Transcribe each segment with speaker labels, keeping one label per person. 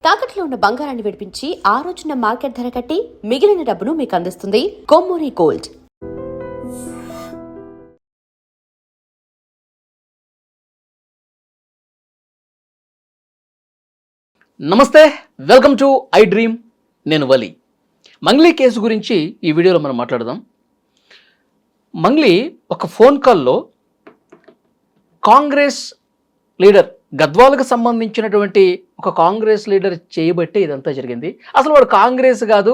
Speaker 1: తాకట్లో ఉన్న బంగారాన్ని విడిపించి ఆ రోజున మార్కెట్ ధర కట్టి మిగిలిన డబ్బును మీకు అందిస్తుంది కొమ్మూరి గోల్డ్.
Speaker 2: నమస్తే, వెల్కమ్ టు ఐ డ్రీమ్. నేను వలి. మంగ్లీ కేసు గురించి ఈ వీడియోలో మనం మాట్లాడదాం. మంగ్లీ ఒక ఫోన్ కాల్లో కాంగ్రెస్ లీడర్, గద్వాలకు సంబంధించినటువంటి ఒక కాంగ్రెస్ లీడర్ చేయబట్టే ఇదంతా జరిగింది. అసలు వాడు కాంగ్రెస్ కాదు,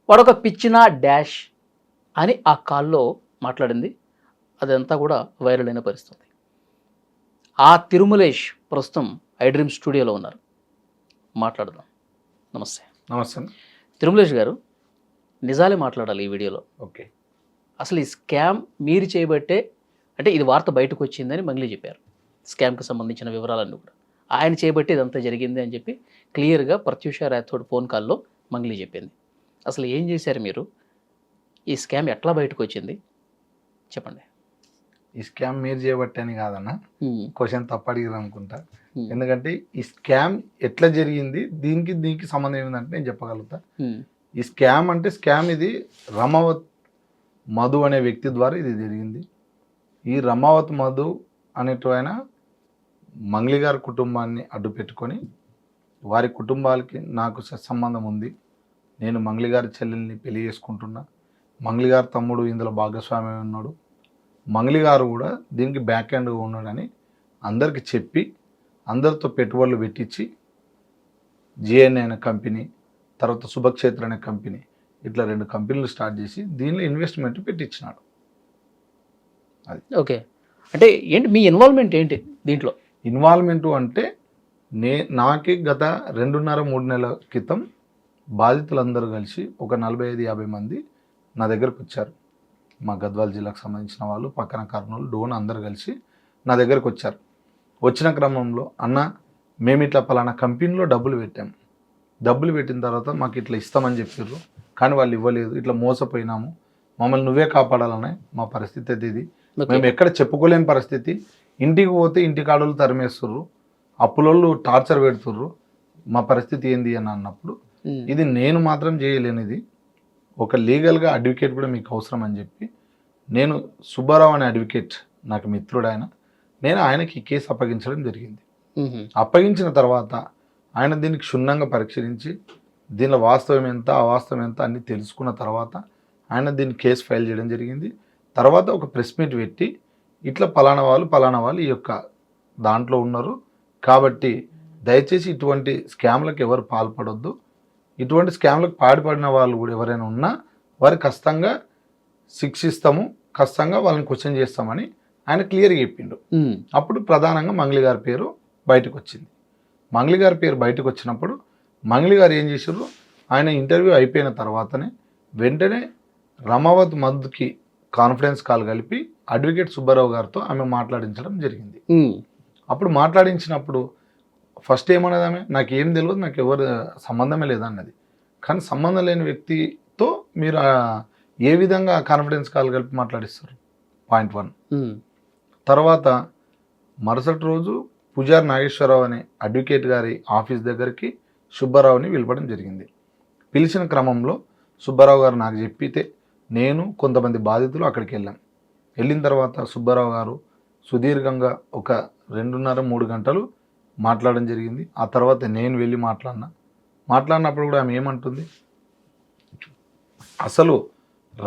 Speaker 2: వాడు ఒక పిచ్చిన డాష్ అని ఆ కాల్లో మాట్లాడింది. అదంతా కూడా వైరల్ అయిన పరిస్థితి. ఆ తిరుమలేష్ ప్రస్తుతం ఐ డ్రీమ్ స్టూడియోలో ఉన్నారు. మాట్లాడదాం. నమస్తే.
Speaker 3: నమస్తే
Speaker 2: తిరుమలేష్ గారు, నిజాలే మాట్లాడాలి ఈ వీడియోలో.
Speaker 3: ఓకే.
Speaker 2: అసలు ఈ స్కామ్ మీరు చేయబట్టే, అంటే ఇది వార్త బయటకు వచ్చిందని మంగ్లీ చెప్పారు. స్కామ్కి సంబంధించిన వివరాలన్నీ కూడా ఆయన చేయబట్టి ఇదంతా జరిగింది అని చెప్పి క్లియర్గా ప్రత్యూష రాథోడ్ ఫోన్ కాల్లో మంగ్లీ చెప్పింది. అసలు ఏం చేశారు మీరు? ఈ స్కామ్ ఎట్లా బయటకు వచ్చింది చెప్పండి.
Speaker 3: ఈ స్కామ్ మీరు చేయబట్టి అని కాదన్న, క్వశ్చన్ తప్పు అడిగారు అనుకుంటా. ఎందుకంటే ఈ స్కామ్ ఎట్లా జరిగింది, దీనికి సంబంధం ఏమిటంటే నేను చెప్పగలుగుతా. ఈ స్కామ్ అంటే ఇది రమావత్ మధు అనే వ్యక్తి ద్వారా ఇది జరిగింది. ఈ రమావత్ మధు అనేటువంటి మంగ్లీ గారి కుటుంబాన్ని అడ్డు పెట్టుకొని వారి కుటుంబాలకి నాకు సంబంధం ఉంది, నేను మంగ్లీ గారి చెల్లెల్ని పెళ్లి చేసుకుంటున్నా, మంగ్లీ గారి తమ్ముడు ఇందులో భాగస్వామి ఉన్నాడు, మంగ్లీ గారు కూడా దీనికి బ్యాక్ ఎండ్గా ఉన్నాడని అందరికీ చెప్పి అందరితో పెట్టుబడులు పెట్టించి జిఎన్ఏ అనే కంపెనీ, తర్వాత శుభక్షేత్ర అనే కంపెనీ, ఇట్లా 2 కంపెనీలు స్టార్ట్ చేసి దీనిలో ఇన్వెస్ట్మెంట్ పెట్టించినాడు. అది
Speaker 2: ఓకే. అంటే ఏంటి మీ ఇన్వాల్వ్మెంట్ ఏంటి దీంట్లో?
Speaker 3: ఇన్వాల్వ్మెంటు అంటే నాకి గత 2.5-3 నెలల క్రితం బాధితులందరూ కలిసి ఒక 45-50 మంది నా దగ్గరకు వచ్చారు. మా గద్వాల జిల్లాకు సంబంధించిన వాళ్ళు, పక్కన కర్నూలు, డోన్ అందరు కలిసి నా దగ్గరకు వచ్చారు. వచ్చిన క్రమంలో అన్న మేము ఇట్లా పలానా కంపెనీలో డబ్బులు పెట్టాము, డబ్బులు పెట్టిన తర్వాత మాకు ఇట్లా ఇస్తామని చెప్పారు, కానీ వాళ్ళు ఇవ్వలేదు, ఇట్లా మోసపోయినాము, మమ్మల్ని నువ్వే కాపాడాలనే మా పరిస్థితి అయితే ఇది, మేము ఎక్కడ చెప్పుకోలేని పరిస్థితి, ఇంటికి పోతే ఇంటి కాడలు తరిమేస్తుర్రు, అప్పులోళ్ళు టార్చర్ పెడుతుర్రు, మా పరిస్థితి ఏంది అని అన్నప్పుడు ఇది నేను మాత్రం చేయలేనిది, ఒక లీగల్గా అడ్వకేట్ కూడా మీకు అవసరం అని చెప్పి నేను సుబ్బారావు అనే అడ్వకేట్ నాకు మిత్రుడు ఆయన, నేను ఆయనకి ఈ కేసు అప్పగించడం జరిగింది. అప్పగించిన తర్వాత ఆయన దీనికి క్షుణ్ణంగా పరిశీలించి దీనిలో వాస్తవం ఎంత అవాస్తవం ఎంత అన్ని తెలుసుకున్న తర్వాత ఆయన దీన్ని కేసు ఫైల్ చేయడం జరిగింది. తర్వాత ఒక ప్రెస్ మీట్ పెట్టి ఇట్లా పలానా వాళ్ళు ఈ యొక్క దాంట్లో ఉన్నారు కాబట్టి దయచేసి ఇటువంటి స్కామ్లకు ఎవరు పాల్పడొద్దు, ఇటువంటి స్కామ్లకు పాల్పడిన వాళ్ళు కూడా ఎవరైనా ఉన్నా వారికి ఖచ్చితంగా శిక్షిస్తాము, ఖచ్చితంగా వాళ్ళని క్వశ్చన్ చేస్తామని ఆయన క్లియర్గా చెప్పిండు. అప్పుడు ప్రధానంగా మంగ్లీ గారి పేరు బయటకు వచ్చింది. మంగ్లీ గారి పేరు బయటకు వచ్చినప్పుడు మంగ్లీ గారు ఏం చేశారు, ఆయన ఇంటర్వ్యూ అయిపోయిన తర్వాతనే వెంటనే రమావత్ మధుకి కాన్ఫరెన్స్ కాల్ కలిపి అడ్వకేట్ సుబ్బారావు గారితో ఆమె మాట్లాడించడం జరిగింది. అప్పుడు మాట్లాడించినప్పుడు ఫస్ట్ ఏమన్నది ఆమె, నాకేం తెలియదు, నాకు ఎవరు సంబంధమే లేదన్నది. కానీ సంబంధం లేని వ్యక్తితో మీరు ఏ విధంగా కాన్ఫరెన్స్ కాల్ కలిపి మాట్లాడిస్తారు? పాయింట్ 1. తర్వాత మరుసటి రోజు పూజారి నాగేశ్వరరావు అనే అడ్వకేట్ గారి ఆఫీస్ దగ్గరికి సుబ్బారావుని పిలవడం జరిగింది. పిలిచిన క్రమంలో సుబ్బారావు గారు నాకు చెప్పితే నేను కొంతమంది బాధితులు అక్కడికి వెళ్ళిన తర్వాత సుబ్బారావు గారు సుదీర్ఘంగా ఒక 2.5-3 గంటలు మాట్లాడడం జరిగింది. ఆ తర్వాత నేను వెళ్ళి మాట్లాడినప్పుడు కూడా ఆమె ఏమంటుంది, అసలు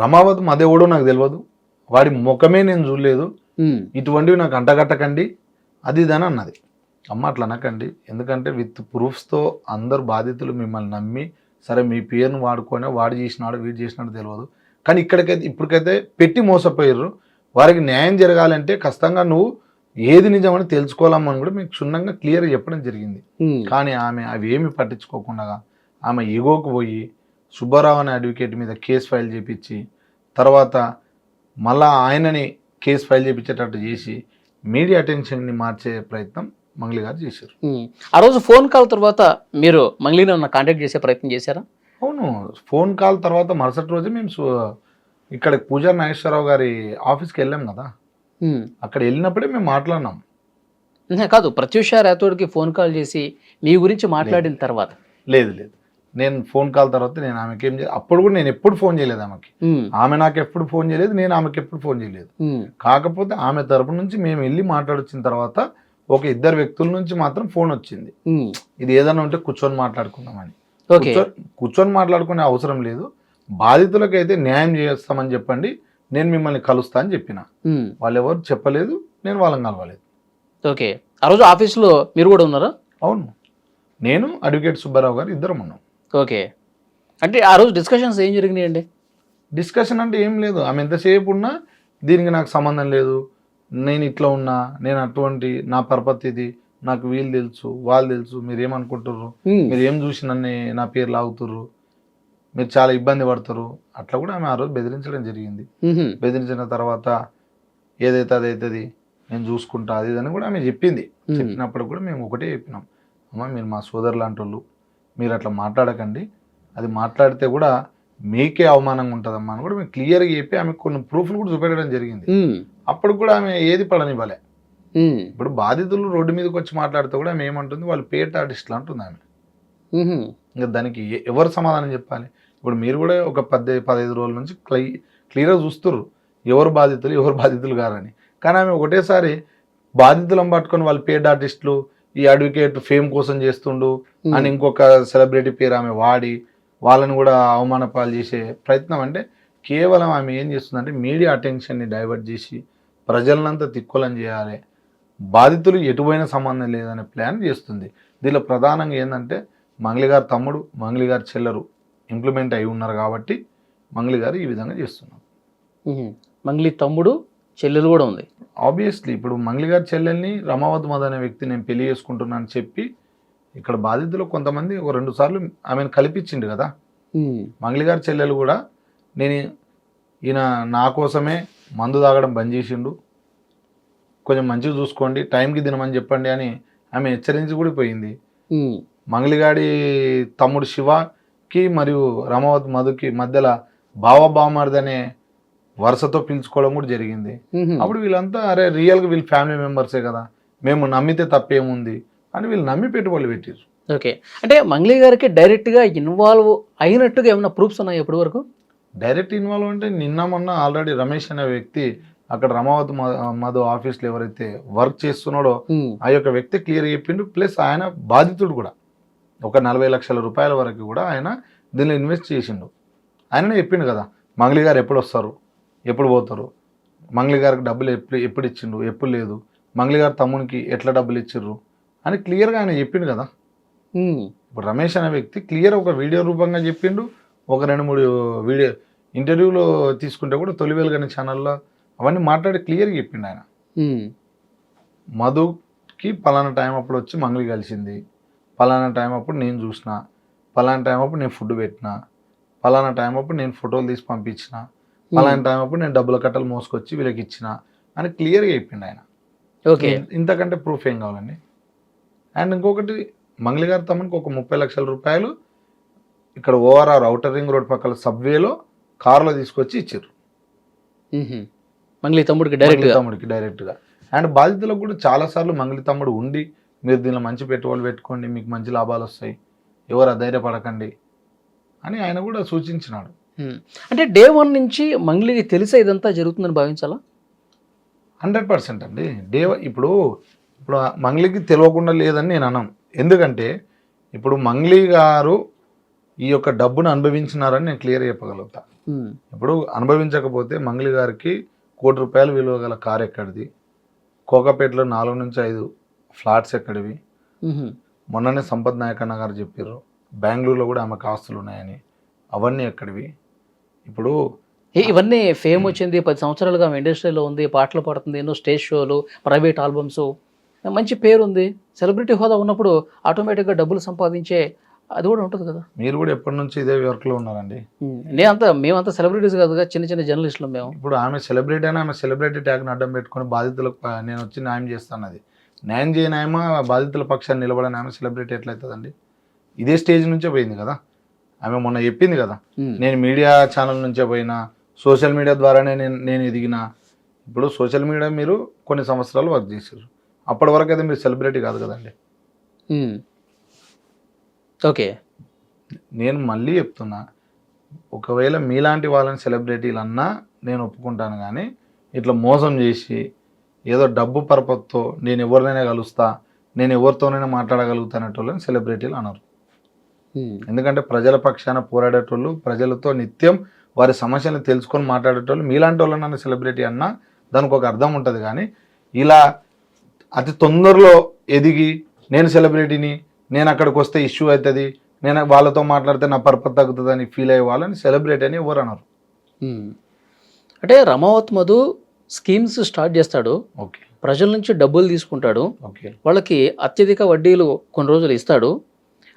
Speaker 3: రమావత్ మదేవుడో నాకు తెలియదు, వాడి ముఖమే నేను చూడలేదు, ఇటువంటివి నాకు అంటగట్టకండి అది ఇదని అన్నది. అమ్మ అట్లా అనకండి, ఎందుకంటే విత్ ప్రూఫ్స్తో అందరు బాధితులు మిమ్మల్ని నమ్మి సరే మీ పేరును వాడుకొని వాడు చేసినాడు వీడు చేసినాడు తెలియదు, కానీ ఇప్పటికైతే పెట్టి మోసపోయారు, వారికి న్యాయం జరగాలంటే ఖచ్చితంగా నువ్వు ఏది నిజమని తెలుసుకోవాలమ్మని కూడా మీకు క్షుణ్ణంగా క్లియర్గా చెప్పడం జరిగింది. కానీ ఆమె అవి ఏమి పట్టించుకోకుండా ఆమె ఈగోకు పోయి సుబ్బారావు అనే అడ్వకేట్ మీద కేసు ఫైల్ చేయించి తర్వాత మళ్ళా ఆయనని కేసు ఫైల్ చేయించేటట్టు చేసి మీడియా అటెన్షన్ని మార్చే ప్రయత్నం మంగ్లీ గారు చేశారు.
Speaker 2: ఆ రోజు ఫోన్ కాల్ తర్వాత మీరు మంగ్లీని కాంటాక్ట్ చేసే ప్రయత్నం చేశారా?
Speaker 3: అవును, ఫోన్ కాల్ తర్వాత మరుసటి రోజు మేము ఇక్కడ పూజారి నాగేశ్వరరావు గారి ఆఫీస్కి వెళ్ళాం కదా, అక్కడ వెళ్ళినప్పుడే మేము మాట్లాడినాం.
Speaker 2: కాదు, ప్రత్యూష రాథోడ్కి ఫోన్ కాల్ చేసి మీ గురించి మాట్లాడిన తర్వాత
Speaker 3: లేదు లేదు, నేను ఫోన్ కాల్ తర్వాత నేను ఆమెకి ఏం అప్పుడు కూడా నేను ఎప్పుడు ఫోన్ చేయలేదు ఆమెకి. ఆమె నాకు ఎప్పుడు ఫోన్ చేయలేదు, నేను ఆమెకి ఎప్పుడు ఫోన్ చేయలేదు. కాకపోతే ఆమె తరపు నుంచి మేము వెళ్ళి మాట్లాడొచ్చిన తర్వాత ఒక ఇద్దరు వ్యక్తుల నుంచి మాత్రం ఫోన్ వచ్చింది, ఇది ఏదైనా ఉంటే కూర్చొని మాట్లాడుకుందామని. కూర్చొని మాట్లాడుకునే అవసరం లేదు, బాధితులకైతే న్యాయం చేస్తామని చెప్పండి, నేను మిమ్మల్ని కలుస్తా అని చెప్పిన. వాళ్ళు ఎవరు చెప్పలేదు, నేను వాళ్ళని కలవలేదు.
Speaker 2: ఓకే, ఆ రోజు ఆఫీస్లో మీరు కూడా ఉన్నారా?
Speaker 3: అవును, నేను అడ్వకేట్ సుబ్బారావు గారు ఇద్దరం ఉన్నాం.
Speaker 2: ఓకే, అంటే ఆ రోజు డిస్కషన్స్ ఏం జరిగినాయండి?
Speaker 3: డిస్కషన్ అంటే ఏం లేదు, ఆమె ఎంతసేపు ఉన్నా దీనికి నాకు సంబంధం లేదు, నేను ఇట్లా ఉన్నా, నేను అటువంటి నా పరపతి ఇది, నాకు వీళ్ళు తెలుసు వాళ్ళు తెలుసు, మీరు ఏమనుకుంటుర్రు, మీరు ఏం చూసి నన్ను నా పేరు లాగుతుర్రు, మీరు చాలా ఇబ్బంది పడతారు, అట్లా కూడా ఆమె ఆ రోజు బెదిరించడం జరిగింది. బెదిరించిన తర్వాత ఏదైతే అదైతుంది నేను చూసుకుంటా అది అని కూడా ఆమె చెప్పింది. చెప్పినప్పుడు కూడా మేము ఒకటే చెప్పినాం, అమ్మ మీరు మా సోదరు లాంటి వాళ్ళు, మీరు అట్లా మాట్లాడకండి, అది మాట్లాడితే కూడా మీకే అవమానంగా ఉంటుందమ్మా అని కూడా మేము క్లియర్గా చెప్పి ఆమె కొన్ని ప్రూఫ్లు కూడా చూపెట్టడం జరిగింది. అప్పుడు కూడా ఆమె ఏది పడనివ్వలే. ఇప్పుడు బాధితులు రోడ్డు మీదకి వచ్చి మాట్లాడితే కూడా ఆమె ఏమంటుంది, వాళ్ళు పేట ఆర్టిస్టులు అంటుంది ఆమె. ఇంకా దానికి ఎవరు సమాధానం చెప్పాలి? ఇప్పుడు మీరు కూడా ఒక 15 రోజుల నుంచి క్లియర్గా చూస్తుర్రు ఎవరు బాధితులు కారని. కానీ ఆమె ఒకటేసారి బాధితులను పట్టుకొని వాళ్ళు పేడ్ ఆర్టిస్టులు, ఈ అడ్వకేట్ ఫేమ్ కోసం చేస్తుండు అని ఇంకొక సెలబ్రిటీ పేరు ఆమె వాడి వాళ్ళని కూడా అవమానపాలు చేసే ప్రయత్నం. అంటే కేవలం ఆమె ఏం చేస్తుందంటే మీడియా అటెన్షన్ని డైవర్ట్ చేసి ప్రజలనంతా తిక్కులని చేయాలి, బాధితులు ఎటువైనా సంబంధం లేదనే ప్లాన్ చేస్తుంది. దీనిలో ప్రధానంగా ఏంటంటే మంగళి గారు తమ్ముడు, మంగళి గారు చెల్లరు ఇంప్లిమెంట్ అయి ఉన్నారు కాబట్టి మంగళి గారు ఈ విధంగా చేస్తున్నారు.
Speaker 2: మంగళి తమ్ముడు చెల్లెలు కూడా ఉంది.
Speaker 3: ఆబ్వియస్లీ ఇప్పుడు మంగళి గారి చెల్లెల్ని రమావతి మధు అనే వ్యక్తి నేను పెళ్లి చేసుకుంటున్నాను చెప్పి ఇక్కడ బాధితులు కొంతమంది ఒక 2 సార్లు ఆమెను కల్పించిండు కదా. మంగళి గారి చెల్లెలు కూడా ఈయన నా కోసమే మందు తాగడం బంద్ చేసిండు, కొంచెం మంచిగా చూసుకోండి, టైంకి తినమని చెప్పండి అని ఆమె హెచ్చరించి కూడా పోయింది. మంగళిగాడి తమ్ముడు శివకి మరియు రమావతి మధుకి మధ్యలో బావబామర్ది అనే వరుసతో పిలుచుకోవడం కూడా జరిగింది. అప్పుడు వీళ్ళంతా అరే రియల్గా వీళ్ళు ఫ్యామిలీ మెంబర్సే కదా, మేము నమ్మితే తప్పేముంది అని వీళ్ళు నమ్మి పెట్టుబడులు పెట్టారు.
Speaker 2: ఓకే, అంటే మంగళి గారికి డైరెక్ట్గా ఇన్వాల్వ్ అయినట్టుగా ఏమైనా ప్రూఫ్స్ ఉన్నాయి ఎప్పటి వరకు?
Speaker 3: డైరెక్ట్ ఇన్వాల్వ్ అంటే నిన్న మొన్న ఆల్రెడీ రమేష్ అనే వ్యక్తి అక్కడ రమావతి మధు ఆఫీస్లో ఎవరైతే వర్క్ చేస్తున్నాడో ఆ యొక్క వ్యక్తి క్లియర్ చెప్పిండు. ప్లస్ ఆయన బాధితుడు కూడా ఒక 40 లక్షల రూపాయల వరకు కూడా ఆయన దీనిలో ఇన్వెస్ట్ చేసిండు. ఆయననే చెప్పిండు కదా మంగళి గారు ఎప్పుడు వస్తారు, ఎప్పుడు పోతారు, మంగళి గారికి డబ్బులు ఎప్పుడు ఇచ్చిండు, ఎప్పుడు లేదు, మంగళి గారి తమ్మునికి ఎట్లా డబ్బులు ఇచ్చిర్రు అని క్లియర్గా ఆయన చెప్పిండు కదా. ఇప్పుడు రమేష్ అనే వ్యక్తి క్లియర్ ఒక వీడియో రూపంగా చెప్పిండు, ఒక 2-3 వీడియో ఇంటర్వ్యూలో తీసుకుంటే కూడా తొలివేలు కానీ ఛానల్లో అవన్నీ మాట్లాడి క్లియర్గా చెప్పిండు ఆయన. మధుకి పలానా టైం అప్పుడు వచ్చి మంగళి కలిసింది, పలానా టైం అప్పుడు నేను చూసిన, పలానా టైం అప్పుడు నేను ఫుడ్ పెట్టిన, పలానా టైం అప్పుడు నేను ఫోటోలు తీసి పంపించిన, పలానా టైం అప్పుడు నేను డబ్బుల కట్టలు మోసుకొచ్చి వీళ్ళకి ఇచ్చిన అని క్లియర్గా చెప్పిండు ఆయన.
Speaker 2: ఓకే,
Speaker 3: ఇంతకంటే ప్రూఫ్ ఏం కావాలండి? అండ్ ఇంకొకటి మంగళి గారి తమ్మునికి ఒక 30 లక్షల రూపాయలు ఇక్కడ ఓఆర్ఆర్ ఔటర్ రింగ్ రోడ్ పక్కల సబ్వేలో కారులో తీసుకొచ్చి ఇచ్చారు
Speaker 2: మంగళి తమ్ముడికి
Speaker 3: డైరెక్ట్గా. అండ్ బాధితులకు కూడా చాలాసార్లు మంగళి తమ్ముడు ఉండి మీరు దీనిలో మంచి పెట్టుబడులు పెట్టుకోండి, మీకు మంచి లాభాలు వస్తాయి, ఎవరు అధైర్యపడకండి అని ఆయన కూడా సూచించినాడు.
Speaker 2: అంటే డే 1 నుంచి మంగళికి తెలిసే ఇదంతా జరుగుతుందని భావించాలా?
Speaker 3: 100% అండి. ఇప్పుడు మంగళికి తెలియకుండా లేదని నేను అన్నాను. ఎందుకంటే ఇప్పుడు మంగళి గారు ఈ యొక్క డబ్బును అనుభవించినారని నేను క్లియర్ చెప్పగలుగుతా. ఇప్పుడు అనుభవించకపోతే మంగళి గారికి ₹1 కోటి విలువ గల కారు ఎక్కడిది, కోకాపేటలో 4 నుంచి 5 ఫ్లాట్స్ ఎక్కడివి, మొన్ననే సంపత్ నాయకన్న గారు చెప్పారు బెంగళూరులో కూడా ఆమెకు ఆస్తులు ఉన్నాయని, అవన్నీ ఎక్కడివి? ఇప్పుడు
Speaker 2: ఇవన్నీ ఫేమ్ వచ్చింది, 10 సంవత్సరాలుగా ఇండస్ట్రీలో ఉంది, పాటలు పాడుతుంది, ఎన్నో స్టేజ్ షోలు, ప్రైవేట్ ఆల్బమ్స్, మంచి పేరు ఉంది, సెలబ్రిటీ హోదా ఉన్నప్పుడు ఆటోమేటిక్గా డబ్బులు సంపాదించే అది కూడా ఉంటుంది కదా.
Speaker 3: మీరు కూడా ఎప్పటి నుంచి ఇదే వర్క్లో ఉన్నారండి?
Speaker 2: మేమంతా సెలబ్రిటీస్ కాదుగా, చిన్న జర్నలిస్టులు మేము.
Speaker 3: ఇప్పుడు ఆమె సెలబ్రిటీ అయినా ఆమె సెలబ్రిటీ ట్యాగ్ని అడ్డం పెట్టుకొని బాధితులకు నేను వచ్చి న్యాయం చేస్తాను, అది న్యాయం చేయనాయమా బాధితుల పక్షాన్ని నిలబడని ఆమె సెలబ్రిటీ ఎట్లయితుందండి? ఇదే స్టేజ్ నుంచే పోయింది కదా ఆమె. మొన్న చెప్పింది కదా నేను మీడియా ఛానల్ నుంచే పోయినా, సోషల్ మీడియా ద్వారానే నేను ఎదిగిన. ఇప్పుడు సోషల్ మీడియా మీరు కొన్ని సంవత్సరాలు వర్క్ చేశారు, అప్పటి వరకు అయితే మీరు సెలబ్రిటీ కాదు కదండి.
Speaker 2: ఓకే,
Speaker 3: నేను మళ్ళీ చెప్తున్నా, ఒకవేళ మీలాంటి వాళ్ళని సెలబ్రిటీలు అన్నా నేను ఒప్పుకుంటాను, కానీ ఇట్లా మోసం చేసి ఏదో డబ్బు పరపతితో నేను ఎవరినైనా కలుస్తా, నేను ఎవరితోనైనా మాట్లాడగలుగుతానటోళ్ళని సెలబ్రిటీలు అనరు. ఎందుకంటే ప్రజల పక్షాన పోరాడేటోళ్ళు, ప్రజలతో నిత్యం వారి సమస్యలను తెలుసుకొని మాట్లాడేటోళ్ళు మీలాంటి వాళ్ళని నన్ను సెలబ్రిటీ అన్నా దానికి ఒక అర్థం ఉంటుంది. కానీ ఇలా అతి తొందరలో ఎదిగి నేను సెలబ్రిటీని, నేను అక్కడికి వస్తే ఇష్యూ అవుతుంది, నేను వాళ్ళతో మాట్లాడితే నా పరపతి తగ్గుతుంది అని ఫీల్ అయ్యే వాళ్ళని సెలబ్రిటీ అని ఎవరు అనరు.
Speaker 2: అంటే రమావత్ మధు స్కీమ్స్ స్టార్ట్ చేస్తాడు,
Speaker 3: ఓకే
Speaker 2: ప్రజల నుంచి డబ్బులు తీసుకుంటాడు,
Speaker 3: ఓకే
Speaker 2: వాళ్ళకి అత్యధిక వడ్డీలు కొన్ని రోజులు ఇస్తాడు,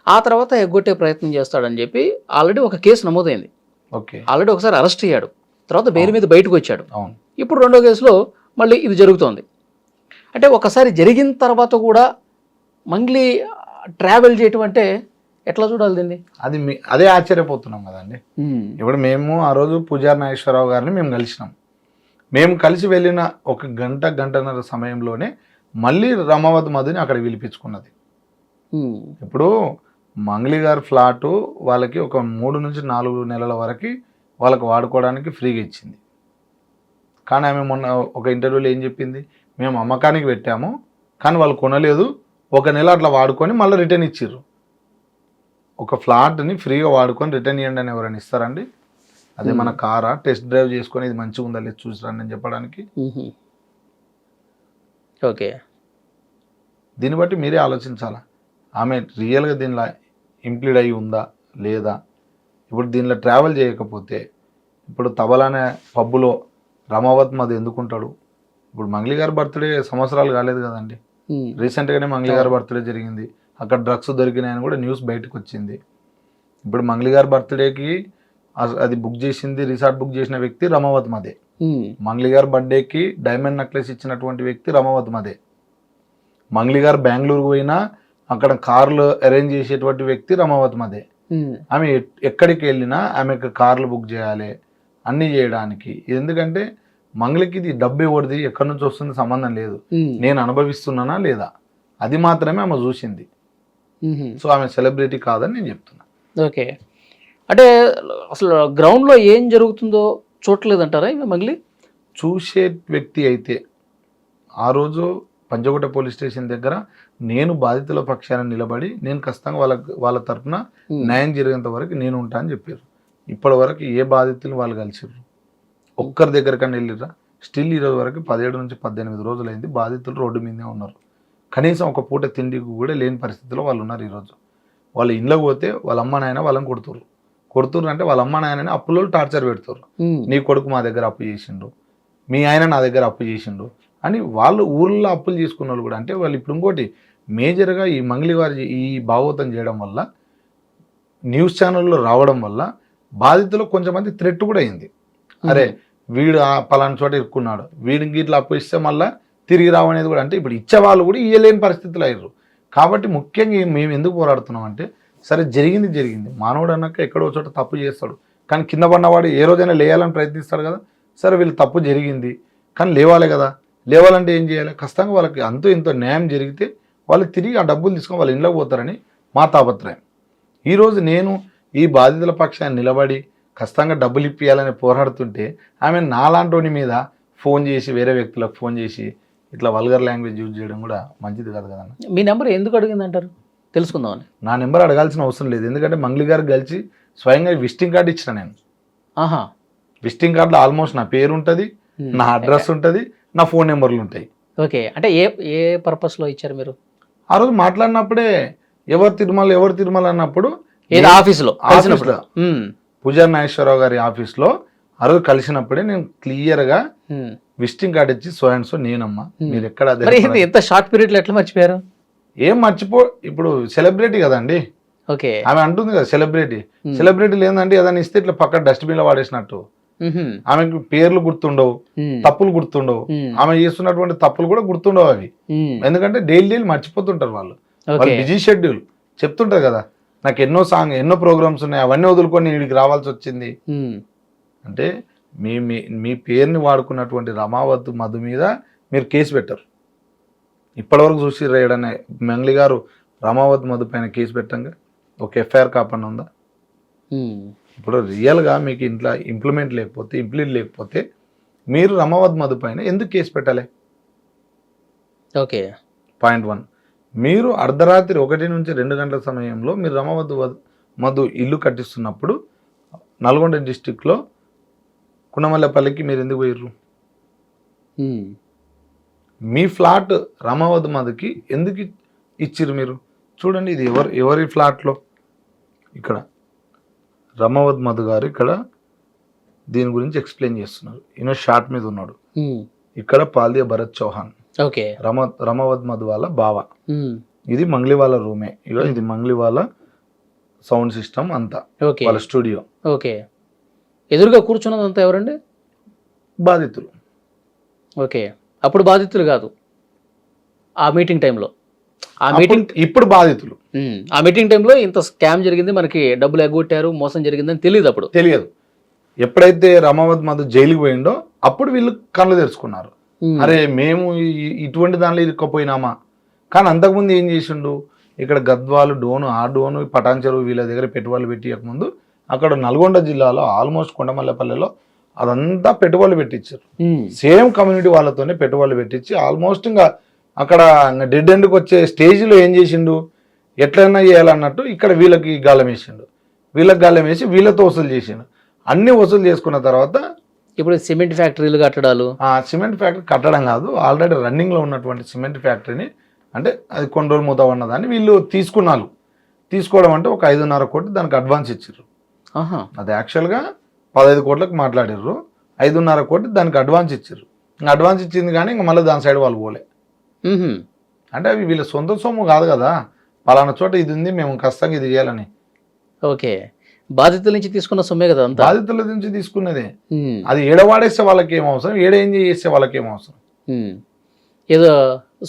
Speaker 2: ఆ తర్వాత ఎగ్గొట్టే ప్రయత్నం చేస్తాడని చెప్పి ఆల్రెడీ ఒక కేసు నమోదైంది.
Speaker 3: ఓకే
Speaker 2: ఆల్రెడీ ఒకసారి అరెస్ట్ అయ్యాడు, తర్వాత బెయిల్ మీద బయటకు వచ్చాడు.
Speaker 3: అవును.
Speaker 2: ఇప్పుడు రెండో కేసులో మళ్ళీ ఇది జరుగుతోంది. అంటే ఒకసారి జరిగిన తర్వాత కూడా మంగ్లీ ట్రావెల్ చేయటం అంటే ఎట్లా చూడాలి దీన్ని?
Speaker 3: అది అదే ఆశ్చర్యపోతున్నాం కదండి. ఇప్పుడు మేము ఆ రోజు పూజారి నాగేశ్వరరావు గారిని మేము కలిసినాం. మేము కలిసి వెళ్ళిన ఒక గంటన్నర సమయంలోనే మళ్ళీ రమావత్ మధుని అక్కడ పిలిపించుకున్నది. ఇప్పుడు మంగ్లీ గారి ఫ్లాటు వాళ్ళకి ఒక 3 నుంచి 4 నెలల వరకు వాళ్ళకి వాడుకోవడానికి ఫ్రీగా ఇచ్చింది. కానీ ఆమె మొన్న ఒక ఇంటర్వ్యూలో ఏం చెప్పింది, మేము అమ్మకానికి పెట్టాము కానీ వాళ్ళు కొనలేదు, 1 నెల అట్లా వాడుకొని మళ్ళీ రిటర్న్ ఇచ్చిర్రు. ఒక ఫ్లాట్ని ఫ్రీగా వాడుకొని రిటర్న్ ఇవ్వండి అని ఎవరైనా ఇస్తారండి? అదే మన కారా టెస్ట్ డ్రైవ్ చేసుకొని ఇది మంచిగా ఉందా లేదు చూసిరండి అని చెప్పడానికి.
Speaker 2: ఓకే,
Speaker 3: దీన్ని బట్టి మీరే ఆలోచించాలా, ఆమె రియల్గా దీనిలో ఇంప్లీడ్ అయ్యి ఉందా లేదా. ఇప్పుడు దీనిలో ట్రావెల్ చేయకపోతే ఇప్పుడు తబలానే పబ్బులో రమావత్ మధు ఎందుకుంటాడు? ఇప్పుడు మంగ్లీ గారి బర్త్డే సంవత్సరాలు కాలేదు కదండి, రీసెంట్గానే మంగ్లీ గారి బర్త్డే జరిగింది, అక్కడ డ్రగ్స్ దొరికినాయని కూడా న్యూస్ బయటకు వచ్చింది. ఇప్పుడు మంగ్లీ గారి బర్త్డేకి అది బుక్ చేసింది, రిసార్ట్ బుక్ చేసిన వ్యక్తి రమావత్ మధే. మంగ్లీ గారి బర్త్డేకి డైమండ్ నెక్లెస్ ఇచ్చినటువంటి వ్యక్తి రమావత్ మధే. మంగ్లీ గారు బెంగళూరుకు పోయినా అక్కడ కార్లు అరేంజ్ చేసేటువంటి వ్యక్తి రమావత్ మధే. ఆమె ఎక్కడికి వెళ్ళినా ఆమెకు కార్లు బుక్ చేయాలి అన్నీ చేయడానికి. ఎందుకంటే మంగ్లీకి ఇది డబ్బు ఎవరిది ఎక్కడి నుంచి వస్తుంది సంబంధం లేదు, నేను అనుభవిస్తున్నానా లేదా అది మాత్రమే ఆమె చూసింది. సో ఆమె సెలబ్రిటీ కాదని నేను చెప్తున్నా.
Speaker 2: ఓకే, అంటే అసలు గ్రౌండ్లో ఏం జరుగుతుందో చూడలేదంటారా మంగ్లీ?
Speaker 3: చూసే వ్యక్తి అయితే ఆ రోజు పంజగుట్ట పోలీస్ స్టేషన్ దగ్గర నేను బాధితుల పక్షాన నిలబడి నేను ఖచ్చితంగా వాళ్ళ తరఫున న్యాయం జరిగేంత వరకు నేను ఉంటా అని చెప్పారు. ఇప్పటి వరకు ఏ బాధితులు వాళ్ళు కలిసిర్రు? ఒక్కరి దగ్గరకన్నా వెళ్ళిర్రా? స్టిల్ ఈరోజు వరకు 17 నుంచి 18 రోజులైంది బాధితులు రోడ్డు మీదే ఉన్నారు. కనీసం ఒక పూట తిండికి కూడా లేని పరిస్థితిలో వాళ్ళు ఉన్నారు. ఈరోజు వాళ్ళ ఇంట్లోకి పోతే వాళ్ళ అమ్మ నాయన వాళ్ళని కొడుతుర్రు అంటే వాళ్ళ అమ్మ నాయనని అప్పులో టార్చర్ పెడుతుర్రు. నీ కొడుకు మా దగ్గర అప్పు చేసిండు, మీ ఆయన నా దగ్గర అప్పు చేసిండు అని వాళ్ళు ఊళ్ళో అప్పులు చేసుకున్న వాళ్ళు కూడా. అంటే వాళ్ళు ఇప్పుడు ఇంకోటి మేజర్గా ఈ మంగ్లీ వారి ఈ భాగవతం చేయడం వల్ల, న్యూస్ ఛానల్లో రావడం వల్ల బాధితులకు కొంచెమంది థ్రెట్ కూడా అయింది. అరే వీడు పలానా చోట ఇరుక్కున్నాడు, వీడికి ఇట్లా అప్పు ఇస్తే మళ్ళీ తిరిగి రావనేది కూడా. అంటే ఇప్పుడు ఇచ్చేవాళ్ళు కూడా ఇయ్యలేని పరిస్థితులు అయ్యారు. కాబట్టి ముఖ్యంగా మేము ఎందుకు పోరాడుతున్నాం అంటే, సరే జరిగింది, మానవుడు అన్నాక ఎక్కడో చోట తప్పు చేస్తాడు, కానీ కింద పడినవాడు ఏ రోజైనా లేయాలని ప్రయత్నిస్తాడు కదా. సరే వీళ్ళు తప్పు జరిగింది కానీ లేవాలి కదా, లేవాలంటే ఏం చేయాలి? ఖచ్చితంగా వాళ్ళకి అంతో ఇంతో న్యాయం జరిగితే వాళ్ళు తిరిగి ఆ డబ్బులు తీసుకొని వాళ్ళ ఇంట్లోకి పోతారని మా తాపత్రయం. ఈరోజు నేను ఈ బాధితుల పక్షాన్ని నిలబడి ఖచ్చితంగా డబ్బులు ఇప్పియాలని పోరాడుతుంటే ఆమె నాలాంటి మీద ఫోన్ చేసి వేరే వ్యక్తులకు ఫోన్ చేసి ఇట్లా వల్గర్ లాంగ్వేజ్ యూజ్ చేయడం కూడా మంచిది కాదు కదన్న.
Speaker 2: మీ నెంబర్ ఎందుకు అడిగిందంటారు తెలుసుకుందామని?
Speaker 3: నా నెంబర్ అడగాల్సిన అవసరం లేదు, ఎందుకంటే మంగ్లీ గారికి కలిసి స్వయంగా విజిటింగ్ కార్డు ఇచ్చిన నేను. విజిటింగ్ కార్డులో ఆల్మోస్ట్ నా పేరు ఉంటుంది, నా అడ్రస్ ఉంటుంది, నా ఫోన్ నెంబర్లు ఉంటాయి.
Speaker 2: ఓకే, అంటే ఏ పర్పస్లో ఇచ్చారు మీరు?
Speaker 3: ఆ రోజు మాట్లాడినప్పుడే ఎవరు తిరుమల అన్నప్పుడు
Speaker 2: ఆఫీసులో
Speaker 3: పూజారి నాగేశ్వరరావు గారి ఆఫీస్లో ఆ రోజు కలిసినప్పుడే నేను క్లియర్గా విజిటింగ్ కార్డు ఇచ్చి సో అండ్ సో నేనమ్మా, మీరు ఎక్కడ
Speaker 2: ఎంత షార్ట్ పీరియడ్లో ఎట్లా మర్చిపోయారు?
Speaker 3: ఏం ఇప్పుడు సెలబ్రిటీ కదండి.
Speaker 2: ఓకే,
Speaker 3: ఆమె అంటుంది కదా సెలబ్రిటీలు ఏందంటే ఏదైనా ఇస్తే ఇట్లా పక్క డస్ట్బిన్ లో వాడేసినట్టు. ఆమెకు పేర్లు గుర్తుండవు, తప్పులు గుర్తుండవు, ఆమె చేస్తున్నటువంటి తప్పులు కూడా గుర్తుండవు అవి. ఎందుకంటే డైలీ మర్చిపోతుంటారు వాళ్ళు బిజీ షెడ్యూల్. చెప్తుంటారు కదా నాకు ఎన్నో ప్రోగ్రామ్స్ ఉన్నాయి, అవన్నీ వదులుకొని వీడికి రావాల్సి వచ్చింది అంటే మీ పేరుని వాడుకున్నటువంటి రమావత్ మధు మీద మీరు కేసు పెట్టరు. ఇప్పటివరకు చూసి రేయడనే మంగ్లీ గారు రమావత్ మధు పైన కేసు పెట్టంగా ఒక ఎఫ్ఐఆర్ కాపండి ఉందా? ఇప్పుడు రియల్గా మీకు ఇంట్లో ఇంప్లిమెంట్ లేకపోతే మీరు రమావత్ మధు పైన ఎందుకు కేసు పెట్టాలి?
Speaker 2: ఓకే.
Speaker 3: పాయింట్ 1. మీరు అర్ధరాత్రి 1 నుంచి 2 గంటల సమయంలో మీరు రమావత్ మధు ఇల్లు కట్టిస్తున్నప్పుడు నల్గొండ డిస్టిక్లో కుండమల్లపల్లికి మీరు ఎందుకు పోయిర్రు? మీ ఫ్లాట్ రమావత్ మధుకి ఎందుకు ఇచ్చిర్రు మీరు? చూడండి, ఇది ఎవరి ఫ్లాట్లో. ఇక్కడ రమావత్ మధు గారు ఇక్కడ దీని గురించి ఎక్స్ప్లెయిన్ చేస్తున్నారు. ఈయన షార్ట్ మీద ఉన్నాడు. ఇక్కడ పాల్దియా భరత్ చౌహాన్,
Speaker 2: ఓకే,
Speaker 3: రమావత్ మధు వాళ్ళ బావ. ఇది మంగ్లీవాల రూమే. ఇక ఇది మంగ్లీవాల సౌండ్ సిస్టమ్ అంతా, వాళ్ళ స్టూడియో.
Speaker 2: ఓకే. ఎదురుగా కూర్చున్నదంతా ఎవరండి?
Speaker 3: బాధితులు.
Speaker 2: ఓకే. అప్పుడు బాధితులు కాదు, ఆ మీటింగ్ టైంలో.
Speaker 3: ఇప్పుడు బాధితులు.
Speaker 2: ఆ మీటింగ్ టైంలో ఇంత స్కామ్ జరిగింది, మనకి డబ్బులు ఎగ్గొట్టారు, మోసం జరిగిందని తెలియదు. అప్పుడు
Speaker 3: తెలియదు. ఎప్పుడైతే రమావత్ మధు జైలుకి పోయిండో అప్పుడు వీళ్ళు కళ్ళు తెరుచుకున్నారు. అరే మేము ఇటువంటి దానిలో ఇరుక్కపోయినామా. కానీ అంతకుముందు ఏం చేసిండు, ఇక్కడ గద్వాలు డోను, ఆ డోను, పటాన్చెరు వీళ్ళ దగ్గర పెట్టుబడులు పెట్టియకముందు అక్కడ నల్గొండ జిల్లాలో ఆల్మోస్ట్ కొండమల్లపల్లిలో అదంతా పెట్టుబడులు పెట్టించారు. సేమ్ కమ్యూనిటీ వాళ్ళతోనే పెట్టుబడులు పెట్టించి ఆల్మోస్ట్ ఇంకా అక్కడ డెడ్ ఎండ్కి వచ్చే స్టేజ్లో ఏం చేసిండు, ఎట్లయినా చేయాలన్నట్టు ఇక్కడ వీళ్ళకి గాలం వేసిండు. వీళ్ళకి గాలం వేసి వీళ్ళతో వసూలు చేసిండు. అన్ని వసూలు చేసుకున్న తర్వాత
Speaker 2: ఇప్పుడు సిమెంట్ ఫ్యాక్టరీలు కట్టడాలు,
Speaker 3: సిమెంట్ ఫ్యాక్టరీ కట్టడం కాదు, ఆల్రెడీ రన్నింగ్లో ఉన్నటువంటి సిమెంట్ ఫ్యాక్టరీని, అంటే అది కొన్ని రోజులు మూత ఉన్నదాన్ని వీళ్ళు తీసుకున్నారు. తీసుకోవడం అంటే ఒక 5.5 కోట్లు దానికి అడ్వాన్స్ ఇచ్చారు. అది యాక్చువల్గా 15 కోట్లకు మాట్లాడారు, 5.5 కోట్లు దానికి అడ్వాన్స్ ఇచ్చారు. ఇంకా అడ్వాన్స్ ఇచ్చింది కానీ ఇంకా మళ్ళీ దాని సైడ్ వాళ్ళు పోలే. అంటే అవి వీళ్ళ సొంత సొమ్ము కాదు కదా, పలానా చోట ఇది ఉంది మేము ఖచ్చితంగా ఇది చేయాలని.
Speaker 2: ఓకే. బాధితుల నుంచి తీసుకున్న సొమ్మే కదా అంతా.
Speaker 3: బాధితుల నుంచి తీసుకున్నదే. అది ఏడవాడేస్తే వాళ్ళకి ఏం అవసరం, ఎంజాయ్ చేస్తే వాళ్ళకి ఏం అవసరం.
Speaker 2: ఏదో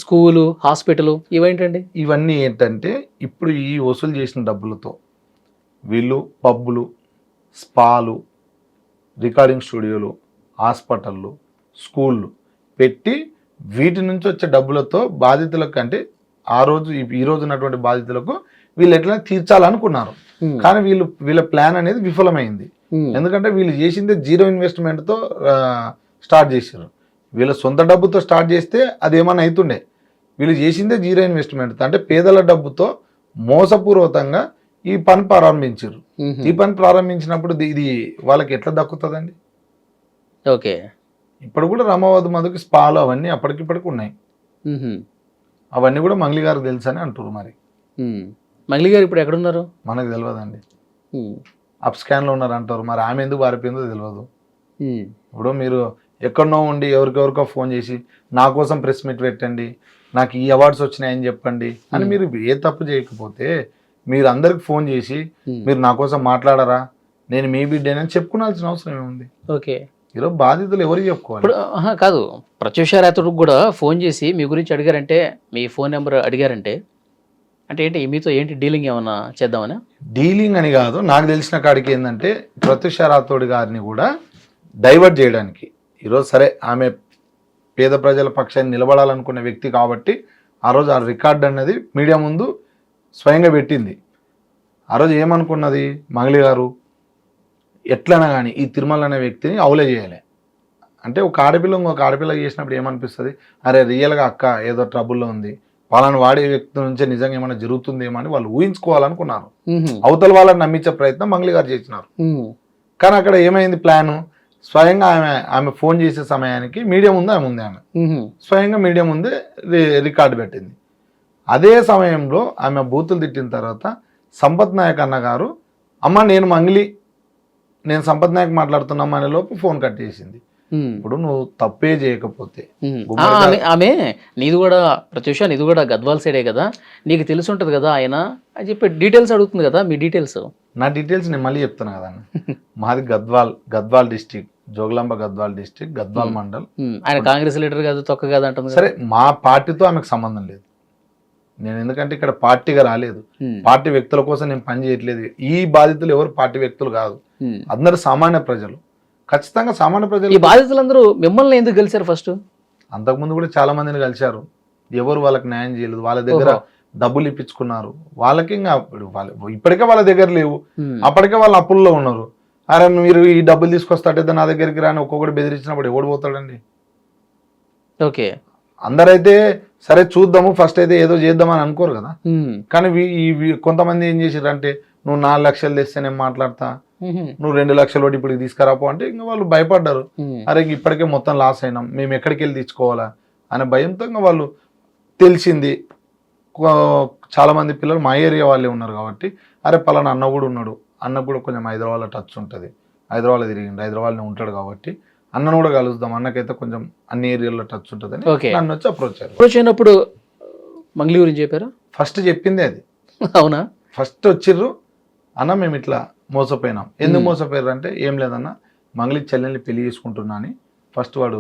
Speaker 2: స్కూలు, హాస్పిటల్ ఇవేంటండి?
Speaker 3: ఇవన్నీ ఏంటంటే ఇప్పుడు ఈ వసూలు చేసిన డబ్బులతో వీళ్ళు పబ్బులు, స్పాలు, రికార్డింగ్ స్టూడియోలు, హాస్పిటళ్ళు, స్కూళ్ళు పెట్టి వీటి నుంచి వచ్చే డబ్బులతో బాధితులకు, అంటే ఈ రోజు ఉన్నటువంటి బాధితులకు వీళ్ళు ఎట్లా తీర్చాలనుకున్నారు. కానీ వీళ్ళ ప్లాన్ అనేది విఫలమైంది. ఎందుకంటే వీళ్ళు చేసిందే 0 ఇన్వెస్ట్మెంట్తో స్టార్ట్ చేశారు. వీళ్ళ సొంత డబ్బుతో స్టార్ట్ చేస్తే అదేమన్నా అవుతుండే. వీళ్ళు చేసిందే 0 ఇన్వెస్ట్మెంట్, అంటే పేదల డబ్బుతో మోసపూర్వకంగా ఈ పని ప్రారంభించారు. ఈ పని ప్రారంభించినప్పుడు ఇది వాళ్ళకి ఎట్లా దక్కుతుందండి?
Speaker 2: ఓకే.
Speaker 3: ఇప్పుడు కూడా రమావత్ మధుకి స్పాలు అవన్నీ అప్పటికిప్పటికి ఉన్నాయి. అవన్నీ కూడా మంగ్లీ గారు తెలుసు అని అంటారు. మరి
Speaker 2: మంగ్లీ గారు ఇప్పుడు ఎక్కడున్నారు
Speaker 3: మనకు తెలియదండి. అప్ స్కాన్లో ఉన్నారు అంటారు. మరి ఆమె ఎందుకు పారిపోయిందో తెలియదు. ఇప్పుడు మీరు ఎక్కడనో ఉండి ఎవరికెవరికో ఫోన్ చేసి నా కోసం ప్రెస్ మీట్ పెట్టండి, నాకు ఈ అవార్డ్స్ వచ్చినాయని చెప్పండి అని మీరు ఏ తప్పు చేయకపోతే మీరు అందరికి ఫోన్ చేసి మీరు నా కోసం మాట్లాడరా, నేను మీ బిడ్డేనని చెప్పుకోవాల్సిన అవసరం ఏముంది?
Speaker 2: ఓకే.
Speaker 3: ఈరోజు బాధితులు ఎవరికి చెప్పుకోవాలి?
Speaker 2: ఇప్పుడు కాదు, ప్రత్యూష రాథోడ్కి కూడా ఫోన్ చేసి మీ గురించి అడిగారంటే, మీ ఫోన్ నెంబర్ అడిగారంటే, అంటే ఏంటి మీతో ఏంటి డీలింగ్ ఏమన్నా చేద్దామని?
Speaker 3: డీలింగ్ అని కాదు, నాకు తెలిసిన కాడికి ఏంటంటే ప్రత్యూష రాథోడ్ గారిని కూడా డైవర్ట్ చేయడానికి, ఈరోజు సరే ఆమె పేద ప్రజల పక్షాన్ని నిలబడాలనుకున్న వ్యక్తి కాబట్టి ఆ రోజు ఆ రికార్డ్ అన్నది మీడియా ముందు స్వయంగా పెట్టింది. ఆ రోజు ఏమనుకున్నది మంగ్లీ గారు, ఎట్లైనా కానీ ఈ తిరుమల అనే వ్యక్తిని అవులే చేయాలి. అంటే ఒక ఆడపిల్ల చేసినప్పుడు ఏమనిపిస్తుంది, అరే రియల్గా అక్క ఏదో ట్రబుల్లో ఉంది, వాళ్ళని వాడే వ్యక్తి నుంచే నిజంగా ఏమైనా జరుగుతుందేమో అని వాళ్ళు ఊహించుకోవాలనుకున్నారు. అవతల వాళ్ళని నమ్మించే ప్రయత్నం మంగ్లీ గారు చేసినారు. కానీ అక్కడ ఏమైంది ప్లాను, స్వయంగా ఆమె ఫోన్ చేసే సమయానికి మీడియా ముందే ఆమె స్వయంగా మీడియా ముందే రికార్డు పెట్టింది. అదే సమయంలో ఆమె బూతులు తిట్టిన తర్వాత సంపత్ నాయక్ అన్న గారు, అమ్మ నేను సంపత్ నాయక్ మాట్లాడుతున్నాం అనే లోపు ఫోన్ కట్ చేసింది. ఇప్పుడు నువ్వు తప్పే చేయకపోతే,
Speaker 2: ఆమె నీది కూడా ప్రత్యూష నీది కూడా గద్వాల్ సైడే కదా, నీకు తెలిసి ఉంటుంది కదా ఆయన అని చెప్పి డీటెయిల్స్ అడుగుతుంది కదా. మీ డీటెయిల్స్?
Speaker 3: నా డీటెయిల్స్ నేను మళ్ళీ చెప్తున్నా కదా, మాది గద్వాల్ డిస్టిక్, జోగులాంబ గద్వాల్ డిస్టిక్, గద్వాల్ మండల్.
Speaker 2: ఆయన కాంగ్రెస్ లీడర్ కాదు, తొక్క కాదు అంటుంది.
Speaker 3: సరే, మా పార్టీతో ఆమెకు సంబంధం లేదు. నేను ఎందుకంటే ఇక్కడ పార్టీగా రాలేదు, పార్టీ వ్యక్తుల కోసం నేను పని చేయట్లేదు. ఈ బాధితులు ఎవరు పార్టీ వ్యక్తులు కాదు, అందరు సామాన్య ప్రజలు. ఖచ్చితంగా సామాన్య ప్రజలు.
Speaker 2: ఈ బాధితులందరూ మిమ్మల్ని ఎందుకు కలిశారు ఫస్ట్?
Speaker 3: అంతకుముందు కూడా చాలా మందిని కలిశారు, ఎవరు వాళ్ళకి న్యాయం చేయలేదు. వాళ్ళ దగ్గర డబ్బులు ఇప్పించుకున్నారు. వాళ్ళకి ఇంకా ఇప్పటికే వాళ్ళ దగ్గర లేవు, అప్పటికే వాళ్ళు అప్పుల్లో ఉన్నారు. అరే మీరు ఈ డబ్బులు తీసుకొస్తాటే నా దగ్గరికి రాని ఒక్కొక్కటి బెదిరించినప్పుడు ఎవడు పోతాడండి?
Speaker 2: ఓకే,
Speaker 3: అందరైతే సరే చూద్దాము ఫస్ట్ అయితే ఏదో చేద్దామని అనుకోరు కదా. కానీ కొంతమంది ఏం చేసారంటే నువ్వు 4 లక్షలు తెస్తే నేను మాట్లాడతా, నువ్వు 2 లక్షలు ఒకటి ఇప్పుడు తీసుకురాపో అంటే ఇంకా వాళ్ళు భయపడ్డారు. అరే ఇప్పటికే మొత్తం లాస్ అయినాం, మేము ఎక్కడికి వెళ్ళి తెచ్చుకోవాలా అనే భయంతో ఇంకా వాళ్ళు తెలిసింది. చాలా మంది పిల్లలు మా ఏరియా వాళ్ళే ఉన్నారు కాబట్టి అరే పలానా అన్న కూడా ఉన్నాడు, అన్న కూడా కొంచెం హైదరాబాద్లో టచ్ ఉంటుంది, హైదరాబాద్లో తిరిగిండు, హైదరాబాద్లో ఉంటాడు కాబట్టి అన్నను కూడా కలుద్దాం, అన్నకైతే కొంచెం అన్ని ఏరియాలో టచ్ ఉంటుంది అని నన్ను వచ్చి అప్రోచ్
Speaker 2: అయినప్పుడు మంగ్లీ గురించి చెప్పారా?
Speaker 3: ఫస్ట్ చెప్పింది అది.
Speaker 2: అవునా?
Speaker 3: ఫస్ట్ వచ్చిర్రు అన్న మేము ఇట్లా మోసపోయినాం. ఎందుకు మోసపోయారు అంటే ఏం లేదన్న మంగ్లీ చెల్లెల్ని పెళ్లి చేసుకుంటున్నా అని ఫస్ట్ వాడు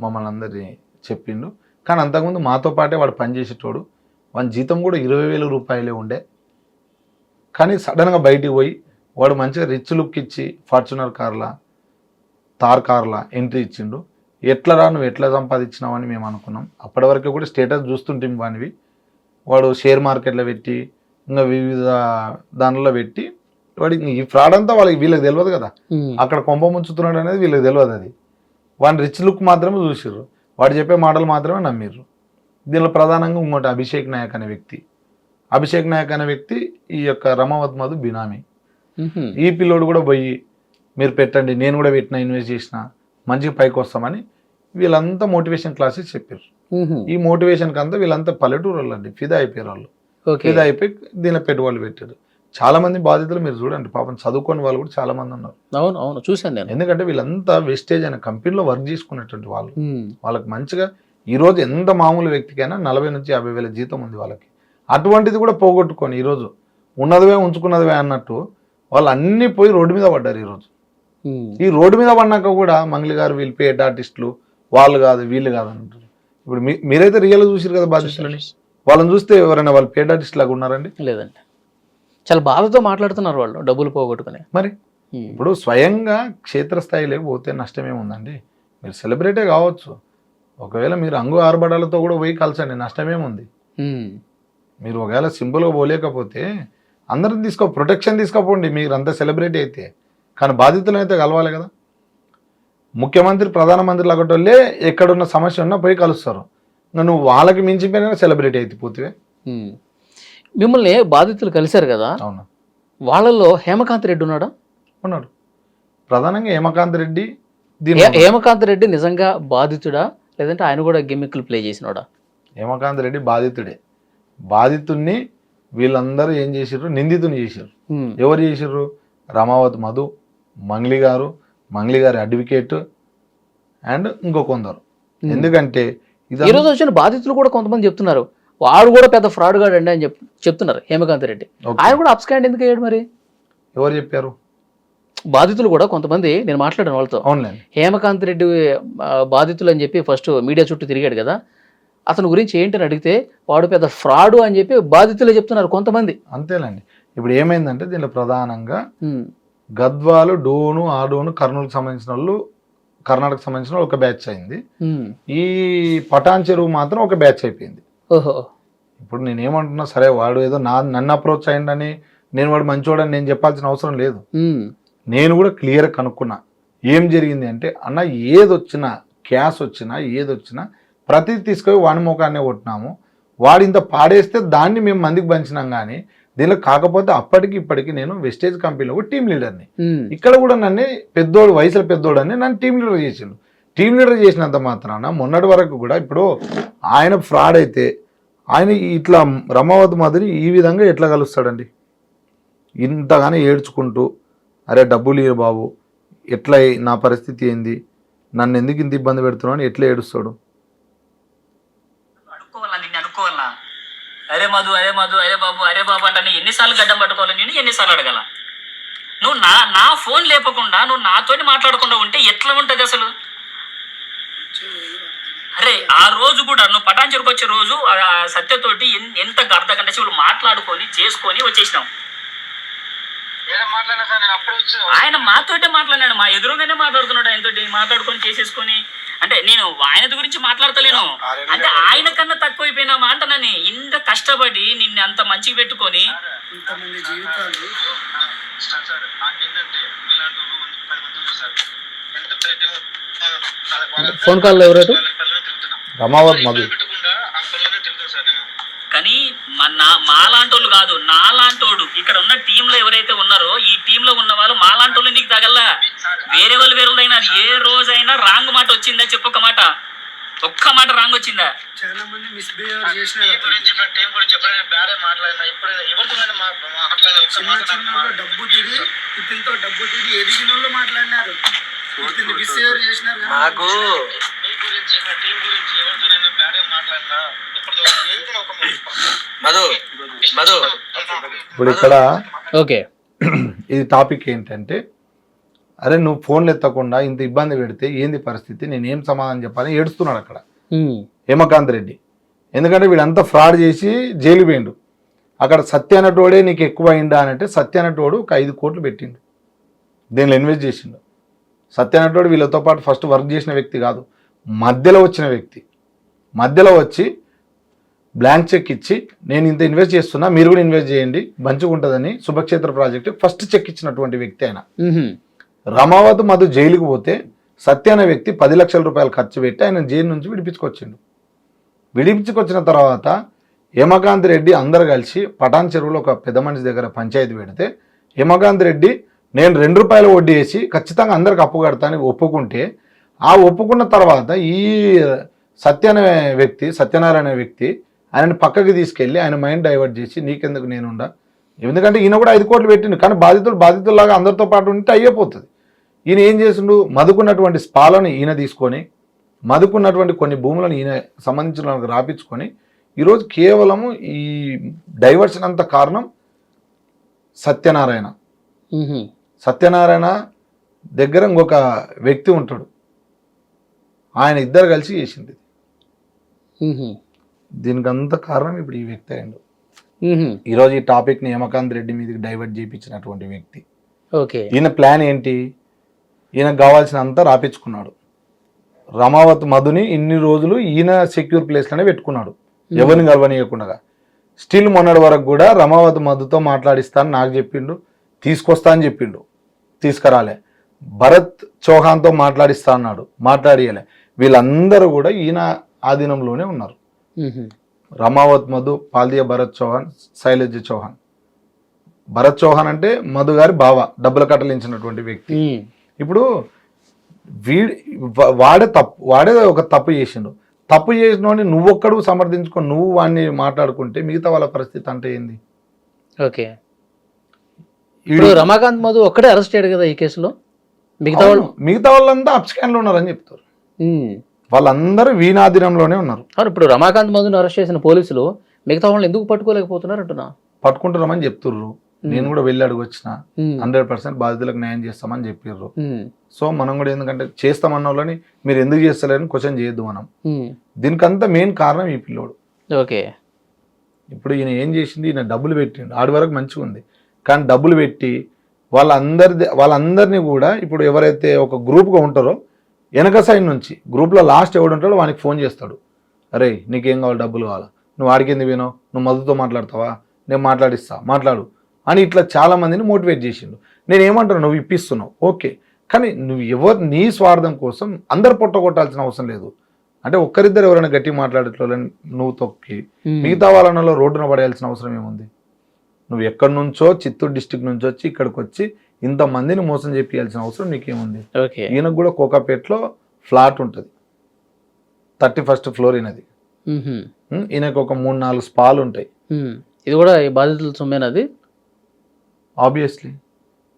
Speaker 3: మమ్మల్ని అందరినీ చెప్పిండు. కానీ అంతకుముందు మాతో పాటే వాడు పనిచేసేటోడు, వాని జీతం కూడా 20,000 రూపాయలే ఉండే. కానీ సడన్గా బయటికి పోయి వాడు మంచిగా రిచ్ లుక్ ఇచ్చి ఫార్చునర్ కార్లా తార్ కార్లా ఎంట్రీ ఇచ్చిండు. ఎట్లరా నువ్వు ఎట్లా సంపాదించినావు అని మేము అనుకున్నాం. అప్పటి వరకు కూడా స్టేటస్ చూస్తుంటాం వానివి. వాడు షేర్ మార్కెట్లో పెట్టి ఇంకా వివిధ దానిలో పెట్టి వాడి ఈ ఫ్రాడ్ అంతా వీళ్ళకి తెలియదు కదా, అక్కడ కొంప ముంచుతున్నాడు అనేది వీళ్ళకి తెలియదు. అది వాని రిచ్ లుక్ మాత్రమే చూసిర్రు, వాడు చెప్పే మాటలు మాత్రమే నమ్మిర్రు. దీనిలో ప్రధానంగా ఇంకోటి అభిషేక్ నాయక్ అనే వ్యక్తి. అభిషేక్ నాయక్ అనే వ్యక్తి ఈ యొక్క రమావత్ మధు బినామీ. ఈ పిల్లోడు కూడా పోయి మీరు పెట్టండి, నేను కూడా పెట్టిన, ఇన్వెస్ట్ చేసిన, మంచిగా పైకి వస్తామని వీళ్ళంతా మోటివేషన్ క్లాసెస్ చెప్పారు. ఈ మోటివేషన్కి అంతా వీళ్ళంతా పల్లెటూరు వాళ్ళు అండి, ఫిదా అయిపోయారు వాళ్ళు. ఫిదా అయిపోయి దీనిలో పెట్టుబడులు పెట్టారు. చాలా మంది బాధితులు మీరు చూడండి, పాపం చదువుకొని వాళ్ళు కూడా చాలా మంది ఉన్నారు.
Speaker 2: అవును అవును చూశాను నేను.
Speaker 3: ఎందుకంటే వీళ్ళంతా వెస్టేజ్ అనే కంపెనీలో వర్క్ చేసుకునేటువంటి వాళ్ళు. వాళ్ళకి మంచిగా ఈరోజు ఎంత మామూలు వ్యక్తికైనా 40,000 నుంచి 50,000 జీతం ఉంది వాళ్ళకి. అటువంటిది కూడా పోగొట్టుకొని ఈరోజు ఉన్నదివే ఉంచుకున్నదివే అన్నట్టు వాళ్ళు అన్నీ పోయి రోడ్డు మీద పడ్డారు. ఈరోజు ఈ రోడ్డు మీద పడినాక కూడా మంగ్లీ గారు వీళ్ళు పేడ్ ఆర్టిస్టులు, వాళ్ళు కాదు వీళ్ళు కాదు అంటారు. ఇప్పుడు మీరైతే రియల్గా చూసారు కదా బాధితులని, వాళ్ళని చూస్తే ఎవరైనా వాళ్ళు పేడ్ ఆర్టిస్ట్ లాగా ఉన్నారండి?
Speaker 2: లేదండి, చాలా బాధతో మాట్లాడుతున్నారు వాళ్ళు డబ్బులు పోగొట్టుకుని.
Speaker 3: మరి ఇప్పుడు స్వయంగా క్షేత్రస్థాయిలోకి పోతే నష్టమేముందండి? మీరు సెలబ్రిటీ కావచ్చు, ఒకవేళ మీరు అంగు ఆర్భడాలతో కూడా పోయి కలిసండి, నష్టమేముంది? మీరు ఒకవేళ సింపుల్గా పోలేకపోతే అందరిని ప్రొటెక్షన్ తీసుకోపోండి, మీరు అంత సెలబ్రిటీ అయితే. కానీ బాధితులు అయితే కలవాలి కదా. ముఖ్యమంత్రి ప్రధానమంత్రి లాగటోళ్ళే ఎక్కడున్న సమస్య ఉన్నా పోయి కలుస్తారు. నువ్వు వాళ్ళకి మించిపోయినా సెలబ్రిటీ అయితే పోతే.
Speaker 2: మిమ్మల్ని బాధితులు కలిశారు కదా,
Speaker 3: అవును,
Speaker 2: వాళ్ళలో హేమకాంత్ రెడ్డి ఉన్నాడా?
Speaker 3: ఉన్నాడు. ప్రధానంగా హేమకాంత్ రెడ్డి.
Speaker 2: హేమకాంత్ రెడ్డి నిజంగా బాధితుడా లేదంటే ఆయన కూడా గిమ్మిక్లు ప్లే చేసినాడా?
Speaker 3: హేమకాంత్ రెడ్డి బాధితుడే. బాధితుడిని వీళ్ళందరూ ఏం చేసిర్రు, నిందితుని చేసిర్రు. ఎవరు చేసిర్రు? రమావత్ మధు, మంగ్లీ గారు, మంగ్లీ గారి అడ్వకేట్ అండ్ ఇంకో కొందరు. ఎందుకంటే
Speaker 2: ఈరోజు వచ్చిన బాధితులు కూడా కొంతమంది చెప్తున్నారు వాడు కూడా పెద్ద ఫ్రాడ్ గాడు అండి అని చెప్తున్నారు హేమకాంత్ రెడ్డి. ఆయన కూడా అప్స్కాండ్ ఎందుకు అయ్యాడు మరి?
Speaker 3: ఎవరు చెప్పారు?
Speaker 2: బాధితులు కూడా కొంతమంది, నేను మాట్లాడాను వాళ్ళతో.
Speaker 3: అవునులేండి.
Speaker 2: హేమకాంత్ రెడ్డి బాధితులు అని చెప్పి ఫస్ట్ మీడియా చుట్టూ తిరిగాడు కదా, అతని గురించి ఏంటని అడిగితే వాడు పెద్ద ఫ్రాడు అని చెప్పి బాధితులే చెప్తున్నారు కొంతమంది.
Speaker 3: అంతేనండి. ఇప్పుడు ఏమైందంటే దీనిలో ప్రధానంగా గద్వాలు, డోను, ఆడోను, కర్నూలుకు సంబంధించిన వాళ్ళు, కర్ణాటకకు సంబంధించిన ఒక బ్యాచ్ అయింది. ఈ పటాన్ చెరువు మాత్రం ఒక బ్యాచ్ అయిపోయింది.
Speaker 2: ఓహో.
Speaker 3: ఇప్పుడు నేనేమంటున్నా, సరే వాడు ఏదో నన్ను అప్రోచ్ అయ్యిందని నేను వాడు మంచివాడని నేను చెప్పాల్సిన అవసరం లేదు. నేను కూడా క్లియర్గా కనుక్కున్నా ఏం జరిగింది అంటే, అన్న ఏదొచ్చినా క్యాష్ వచ్చినా ఏదొచ్చినా ప్రతిదీ తీసుకొని వాడి ముఖాన్నే కొట్టినాము, వాడు ఇంత పాడేస్తే దాన్ని మేము మందికి పంచినాం. కానీ దీనిలో కాకపోతే అప్పటికి ఇప్పటికి నేను వెస్టేజ్ కంపెనీలో కూడా టీం లీడర్ని. ఇక్కడ కూడా నన్ను పెద్దోడు, వయసులో పెద్దోడు అని నన్ను టీం లీడర్ చేసిండు. టీం లీడర్ చేసినంత మాత్రాన మొన్నటి వరకు కూడా ఇప్పుడు ఆయన ఫ్రాడ్ అయితే ఆయన ఇట్లా రమావత్ మధుని ఈ విధంగా ఎట్లా కలుస్తాడండి? ఇంతగానే ఏడ్చుకుంటూ అరే డబ్బులు ఇరు బాబు, ఎట్లా నా పరిస్థితి ఏంది, నన్ను ఎందుకు ఇంత ఇబ్బంది పెడుతున్నావు అని ఎట్లా ఏడుస్తాడు?
Speaker 4: అనుకోవాలా? అరే మధు, అరే మధు, అరే బాబు, అరే బాబు అంటే ఎన్నిసార్లు గడ్డం పట్టుకోవాలి? నేను ఎన్నిసార్లు అడగల? నువ్వు నా ఫోన్ లేపకుండా నువ్వు నాతోని మాట్లాడకుండా ఉంటే ఎట్లా ఉంటుంది అసలు? అరే ఆ రోజు కూడా నువ్వు పటాన్ చెరుకు వచ్చే రోజు సత్యతోటి ఎంత అర్ధ గంట సేపు మాట్లాడుకొని చేసుకొని వచ్చేసినావు. ఆయన మాతోటే మాట్లాడాడు, మా ఎదురుగానే మాట్లాడుతున్నాడు, ఆయనతోటి మాట్లాడుకొని చేసేసుకొని. అంటే నేను ఆయన గురించి మాట్లాడతలేను, అంటే ఆయన కన్నా తక్కువైపోయినామా అంటనని. ఇంత కష్టపడి నిన్ను అంత మంచిగా పెట్టుకొని
Speaker 2: ఫోన్ కాల్లో ఎవరు?
Speaker 3: రమావత్ మధు.
Speaker 4: కానీ మాలాంటోళ్ళు కాదు, నాలాంటోడు ఇక్కడ ఉన్న టీమ్ లో ఎవరైతే ఉన్నారో, ఈ టీమ్ లో ఉన్న వాళ్ళు మాలాంటోళ్ళు నీకు తగల్లా. వేరే వాళ్ళైనా ఏ రోజైనా రాంగ్ మాట వచ్చిందా చెప్పొక్క మాట, ఒక్క మాట రాంగ్ వచ్చిందా?
Speaker 5: చాలా మంది మిస్బిహేవ్ చేసినారు. డబ్బు తిరిగి ఇతనితో డబ్బు తిరిగి ఎదిగిన వాళ్ళు మాట్లాడినారు, ఇతన్ని మిస్బిహేవ్ చేసినారు.
Speaker 6: నాకు మధు మధు
Speaker 3: ఇప్పుడు ఇక్కడ
Speaker 2: ఓకే,
Speaker 3: ఇది టాపిక్ ఏంటంటే, అరే నువ్వు ఫోన్లు ఎత్తకుండా ఇంత ఇబ్బంది పెడితే ఏంది పరిస్థితి, నేను ఏం సమాధానం చెప్పాలని ఏడుస్తున్నాడు అక్కడ హేమకాంత్ రెడ్డి. ఎందుకంటే వీడంతా ఫ్రాడ్ చేసి జైలు పోయిండు. అక్కడ సత్య అన్నటోడే నీకు ఎక్కువ అయిందా అని అంటే, సత్య అన్నటోడు ఒక 5 కోట్లు పెట్టిండు, దీనిలో ఇన్వెస్ట్ చేసిండు. సత్య అన్నటోడు వీళ్ళతో పాటు ఫస్ట్ వర్క్ చేసిన వ్యక్తి కాదు, మధ్యలో వచ్చిన వ్యక్తి. మధ్యలో వచ్చి బ్లాంక్ చెక్ ఇచ్చి నేను ఇంత ఇన్వెస్ట్ చేస్తున్నా, మీరు కూడా ఇన్వెస్ట్ చేయండి మంచిగా ఉంటుందని శుభక్షేత్ర ప్రాజెక్టు ఫస్ట్ చెక్ ఇచ్చినటువంటి వ్యక్తి ఆయన. రమావత్ మధు జైలుకు పోతే సత్య అనే వ్యక్తి 10 లక్షల రూపాయలు ఖర్చు పెట్టి ఆయన జైలు నుంచి విడిపించుకొచ్చిండు. విడిపించుకొచ్చిన తర్వాత హేమకాంత్ రెడ్డి అందరు కలిసి పటాన్ చెరువులో ఒక పెద్ద మనిషి దగ్గర పంచాయతీ పెడితే, హేమకాంత్ రెడ్డి నేను 2 రూపాయలు వడ్డీ వేసి ఖచ్చితంగా అందరికి అప్పు కడతానికి ఒప్పుకుంటే, ఆ ఒప్పుకున్న తర్వాత ఈ సత్యనారాయణ వ్యక్తి ఆయనని పక్కకి తీసుకెళ్ళి ఆయన మైండ్ డైవర్ట్ చేసి నీకెందుకు నేనుండా, ఎందుకంటే ఈయన కూడా 5 కోట్లు పెట్టిండు, కానీ బాధితుల్లాగా అందరితో పాటు ఉంటే అయిపోతుంది. ఈయన ఏం చేసిండు, మధుకున్నటువంటి స్పాలను ఈయన తీసుకొని, మధుకున్నటువంటి కొన్ని భూములను ఈయన సంబంధించిన వాళ్ళకి రాపించుకొని, ఈరోజు కేవలము ఈ డైవర్షన్ అంత కారణం సత్యనారాయణ దగ్గర ఇంకొక వ్యక్తి ఉంటాడు, ఆయన ఇద్దరు కలిసి చేసింది. దీనికి అంత కారణం ఇప్పుడు ఈ వ్యక్తి అయ్యిండు. ఈరోజు ఈ టాపిక్ని హేమకాంత్ రెడ్డి మీదకి డైవర్ట్ చేయించినటువంటి వ్యక్తి. ఈయన ప్లాన్ ఏంటి, ఈయనకు కావాల్సినంత రాపించుకున్నాడు. రమావత్ మధుని ఇన్ని రోజులు ఈయన సెక్యూర్ ప్లేస్లోనే పెట్టుకున్నాడు, ఎవరిని కలవనీయకుండా. స్టిల్ మొన్నటి వరకు కూడా రమావత్ మధుతో మాట్లాడిస్తాను నాకు చెప్పిండు, తీసుకొస్తా అని చెప్పిండు, తీసుకురాలే. భరత్ చౌహాన్తో మాట్లాడిస్తా అన్నాడు, మాట్లాడియలే. వీళ్ళందరూ కూడా ఈయన ఆధీనంలోనే ఉన్నారు. రమావత్ మధు, పాల్దియా భరత్ చౌహాన్, శైలజ చౌహాన్. భరత్ చౌహాన్ అంటే మధు గారి బావ, డబ్బులు కట్టలించినటువంటి వ్యక్తి. ఇప్పుడు వాడే ఒక తప్పు చేసిండు. తప్పు చేసిన నువ్వొక్కడు సమర్థించుకొని నువ్వు వాడిని మాట్లాడుకుంటే మిగతా వాళ్ళ పరిస్థితి అంటే ఏంది?
Speaker 2: ఓకే, ఇప్పుడు రమాకాంత్ మధు ఒక్కడే అరెస్ట్ అయ్యాడు కదా ఈ కేసులో,
Speaker 3: మిగతా వాళ్ళంతా అప్స్కాన్లో ఉన్నారని చెప్తారు. వాళ్ళందరూ వీణాధీనంలోనే ఉన్నారు.
Speaker 2: ఇప్పుడు రమాకాంత్ మధుని అరెస్ట్ చేసిన పోలీసులు మిగతా వాళ్ళని ఎందుకు పట్టుకోలేకపోతున్నారు అంటున్నా?
Speaker 3: పట్టుకుంటున్నామని చెప్తుర్రు, నేను కూడా వెళ్ళి అడుగు వచ్చిన 100% బాధితులకు న్యాయం చేస్తామని చెప్పిర్రు. సో మనం కూడా ఎందుకంటే చేస్తామన్న వాళ్ళని మీరు ఎందుకు చేస్తలేరని క్వశ్చన్ చేయొద్దు మనం. దీనికంతా మెయిన్ కారణం ఈ పిల్లోడు.
Speaker 2: ఓకే,
Speaker 3: ఇప్పుడు ఈయన ఏం చేసింది, ఈయన డబ్బులు పెట్టిండు, ఆడి వరకు మంచిగా ఉంది, కానీ డబ్బులు పెట్టి వాళ్ళందరినీ కూడా ఇప్పుడు ఎవరైతే ఒక గ్రూప్గా ఉంటారో వెనక సైడ్ నుంచి గ్రూప్లో లాస్ట్ ఎవడు ఉంటాడో వానికి ఫోన్ చేస్తాడు, అరే నీకేం కావాలి, డబ్బులు కావాలా, నువ్వు ఆడికి ఎందుకు వినో, నువ్వు మధుతో మాట్లాడతావా, నేను మాట్లాడిస్తా, మాట్లాడు అని ఇట్లా చాలామందిని మోటివేట్ చేసిండు. నేను ఏమంటాను, నువ్వు ఇప్పిస్తున్నావు ఓకే, కానీ నువ్వు నీ స్వార్థం కోసం అందరు పొట్టగొట్టాల్సిన అవసరం లేదు. అంటే ఒక్కరిద్దరు ఎవరైనా గట్టి మాట్లాడేట్లని నువ్వు తొక్కి మిగతా వాళ్ళలో రోడ్డున పడేయాల్సిన అవసరం ఏముంది? నువ్వు ఎక్కడి నుంచో చిత్తూరు డిస్టిక్ నుంచి వచ్చి ఇక్కడికి వచ్చి ఇంతమందిని మోసం చేయాల్సిన అవసరం నీకేముంది? ఈయనకు కూడా కోకాపేటలో ఫ్లాట్ ఉంటుంది, 31st ఫ్లోర్ ఈయనది. ఈయనకు ఒక 3-4 స్పాలు ఉంటాయి.
Speaker 2: ఇది కూడా బాధితుల సొమ్మేనది.
Speaker 3: ఆబ్వియస్లీ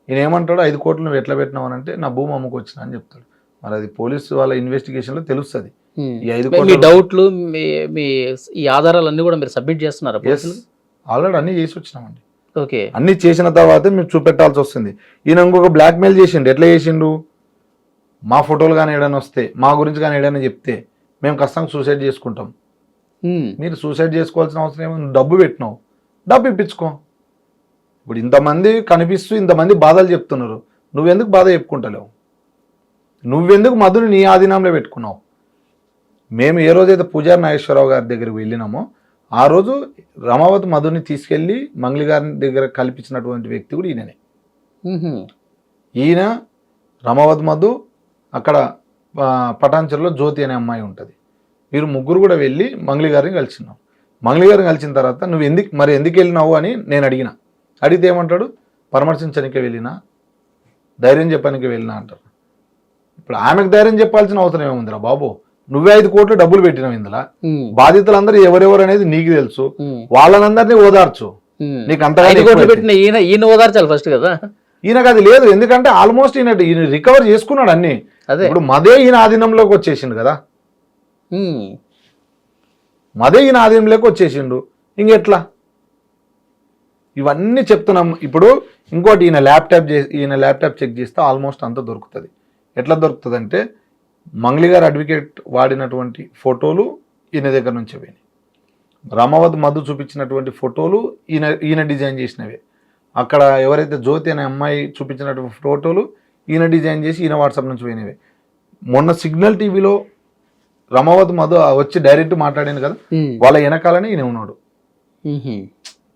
Speaker 3: ఈయన ఏమంటాడు, 5 కోట్లు నువ్వు ఎట్లా పెట్టినావు అని అంటే నా భూమి అమ్ముకు వచ్చిన అని చెప్తాడు. మరి అది పోలీసు వాళ్ళ ఇన్వెస్టిగేషన్లో తెలుస్తుంది. ఈ 5 కోట్లు
Speaker 2: డౌట్లు మీ ఈ ఆధారాలన్నీ కూడా మీరు సబ్మిట్ చేస్తున్నారా?
Speaker 3: ఆల్రెడీ అన్ని చేసి వచ్చినామండి.
Speaker 2: ఓకే,
Speaker 3: అన్ని చేసిన తర్వాతే మీరు చూపెట్టాల్సి వస్తుంది. ఈయన ఇంకొక బ్లాక్మెయిల్ చేసిండు. ఎట్లా చేసిండు, మా ఫోటోలు కానీ ఏదైనా వస్తే, మా గురించి కానీ ఏదైనా చెప్తే మేము ఖచ్చితంగా సూసైడ్ చేసుకుంటాం. మీరు సూసైడ్ చేసుకోవాల్సిన అవసరం ఏమో, డబ్బు పెట్టినావు, డబ్బు ఇప్పించుకో. ఇప్పుడు ఇంతమంది కనిపిస్తూ ఇంతమంది బాధలు చెప్తున్నారు, నువ్వెందుకు బాధ చెప్పుకుంటలేవు? నువ్వెందుకు మధుని నీ ఆధీనంలో పెట్టుకున్నావు? మేము ఏ రోజైతే పూజారి నాగేశ్వరరావు గారి దగ్గరికి వెళ్ళినామో ఆ రోజు రమావతి మధుని తీసుకెళ్ళి మంగళి గారి దగ్గర కల్పించినటువంటి వ్యక్తి కూడా ఈయననే. ఈయన రమావతి మధు, అక్కడ పటాన్చెరులో జ్యోతి అనే అమ్మాయి ఉంటుంది. వీరు ముగ్గురు కూడా వెళ్ళి మంగళి గారిని కలిసినాం. మంగళి గారిని కలిసిన తర్వాత నువ్వు ఎందుకు వెళ్ళినావు అని నేను అడిగితే ఏమంటాడు, పరామర్శించడానికి వెళ్ళినా, ధైర్యం చెప్పడానికి వెళ్ళినా అంటారు. ఇప్పుడు ఆమెకు ధైర్యం చెప్పాల్సిన అవసరం ఏముందిరా బాబు? నువ్వే 5 కోట్లు డబ్బులు పెట్టినావు, ఇందులో బాధితులందరూ ఎవరెవరు అనేది నీకు తెలుసు, వాళ్ళనందరినీ ఓదార్చు. నీకు అంతగా
Speaker 2: ఈయన ఓదార్చాలి ఫస్ట్ కదా.
Speaker 3: ఈయనకు అది లేదు, ఎందుకంటే ఆల్మోస్ట్ ఈయన రికవర్ చేసుకున్నాడు అన్ని. ఇప్పుడు మదే ఈయన ఆధీనంలోకి వచ్చేసిండు కదా, మదే ఈయన ఆధీనంలోకి వచ్చేసిండు, ఇంకెట్లా? ఇవన్నీ చెప్తున్నాం. ఇప్పుడు ఇంకోటి ఈయన ల్యాప్టాప్ చెక్ చేస్తే ఆల్మోస్ట్ అంతా దొరుకుతుంది. ఎట్లా దొరుకుతుంది అంటే, మంగళి గారు అడ్వకేట్ వాడినటువంటి ఫోటోలు ఈయన దగ్గర నుంచి పోయినాయి. రమావతి మధు చూపించినటువంటి ఫోటోలు ఈయన డిజైన్ చేసినవే. అక్కడ ఎవరైతే జ్యోతి అనే అమ్మాయి చూపించినటువంటి ఫోటోలు ఈయన డిజైన్ చేసి ఈయన వాట్సాప్ నుంచి పోయినవే. మొన్న సిగ్నల్ టీవీలో రమావతి మధు వచ్చి డైరెక్ట్ మాట్లాడాను కదా, వాళ్ళ వెనకాలనే ఈయన ఉన్నాడు.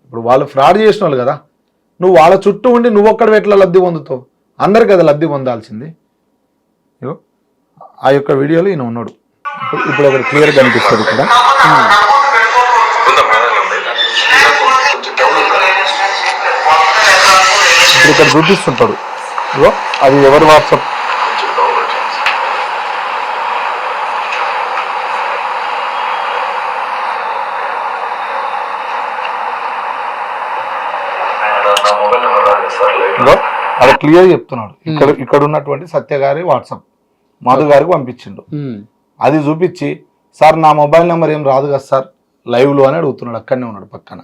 Speaker 3: ఇప్పుడు వాళ్ళు ఫ్రాడ్ చేసిన వాళ్ళు కదా, నువ్వు వాళ్ళ చుట్టూ ఉండి నువ్వు ఒక్కడ ఎట్లా లబ్ధి పొందుతావు? అందరు కదా లబ్ధి పొందాల్సింది. ఇగో ఆ యొక్క వీడియోలో ఈయన ఉన్నాడు. ఇప్పుడు ఒకటి క్లియర్ కనిపిస్తుంది ఇక్కడ. ఇప్పుడు ఇక్కడ చూపిస్తుంటాడు, ఇగో అది ఎవరి వాట్సాప్. అది క్లియర్ చెప్తున్నాడు. ఇక్కడ ఉన్నటువంటి సత్య గారి వాట్సాప్ మధు గారికి పంపించిండు. అది చూపించి, సార్ నా మొబైల్ నెంబర్ ఏం రాదు కదా సార్ లైవ్లో అని అడుగుతున్నాడు. అక్కడనే ఉన్నాడు పక్కన.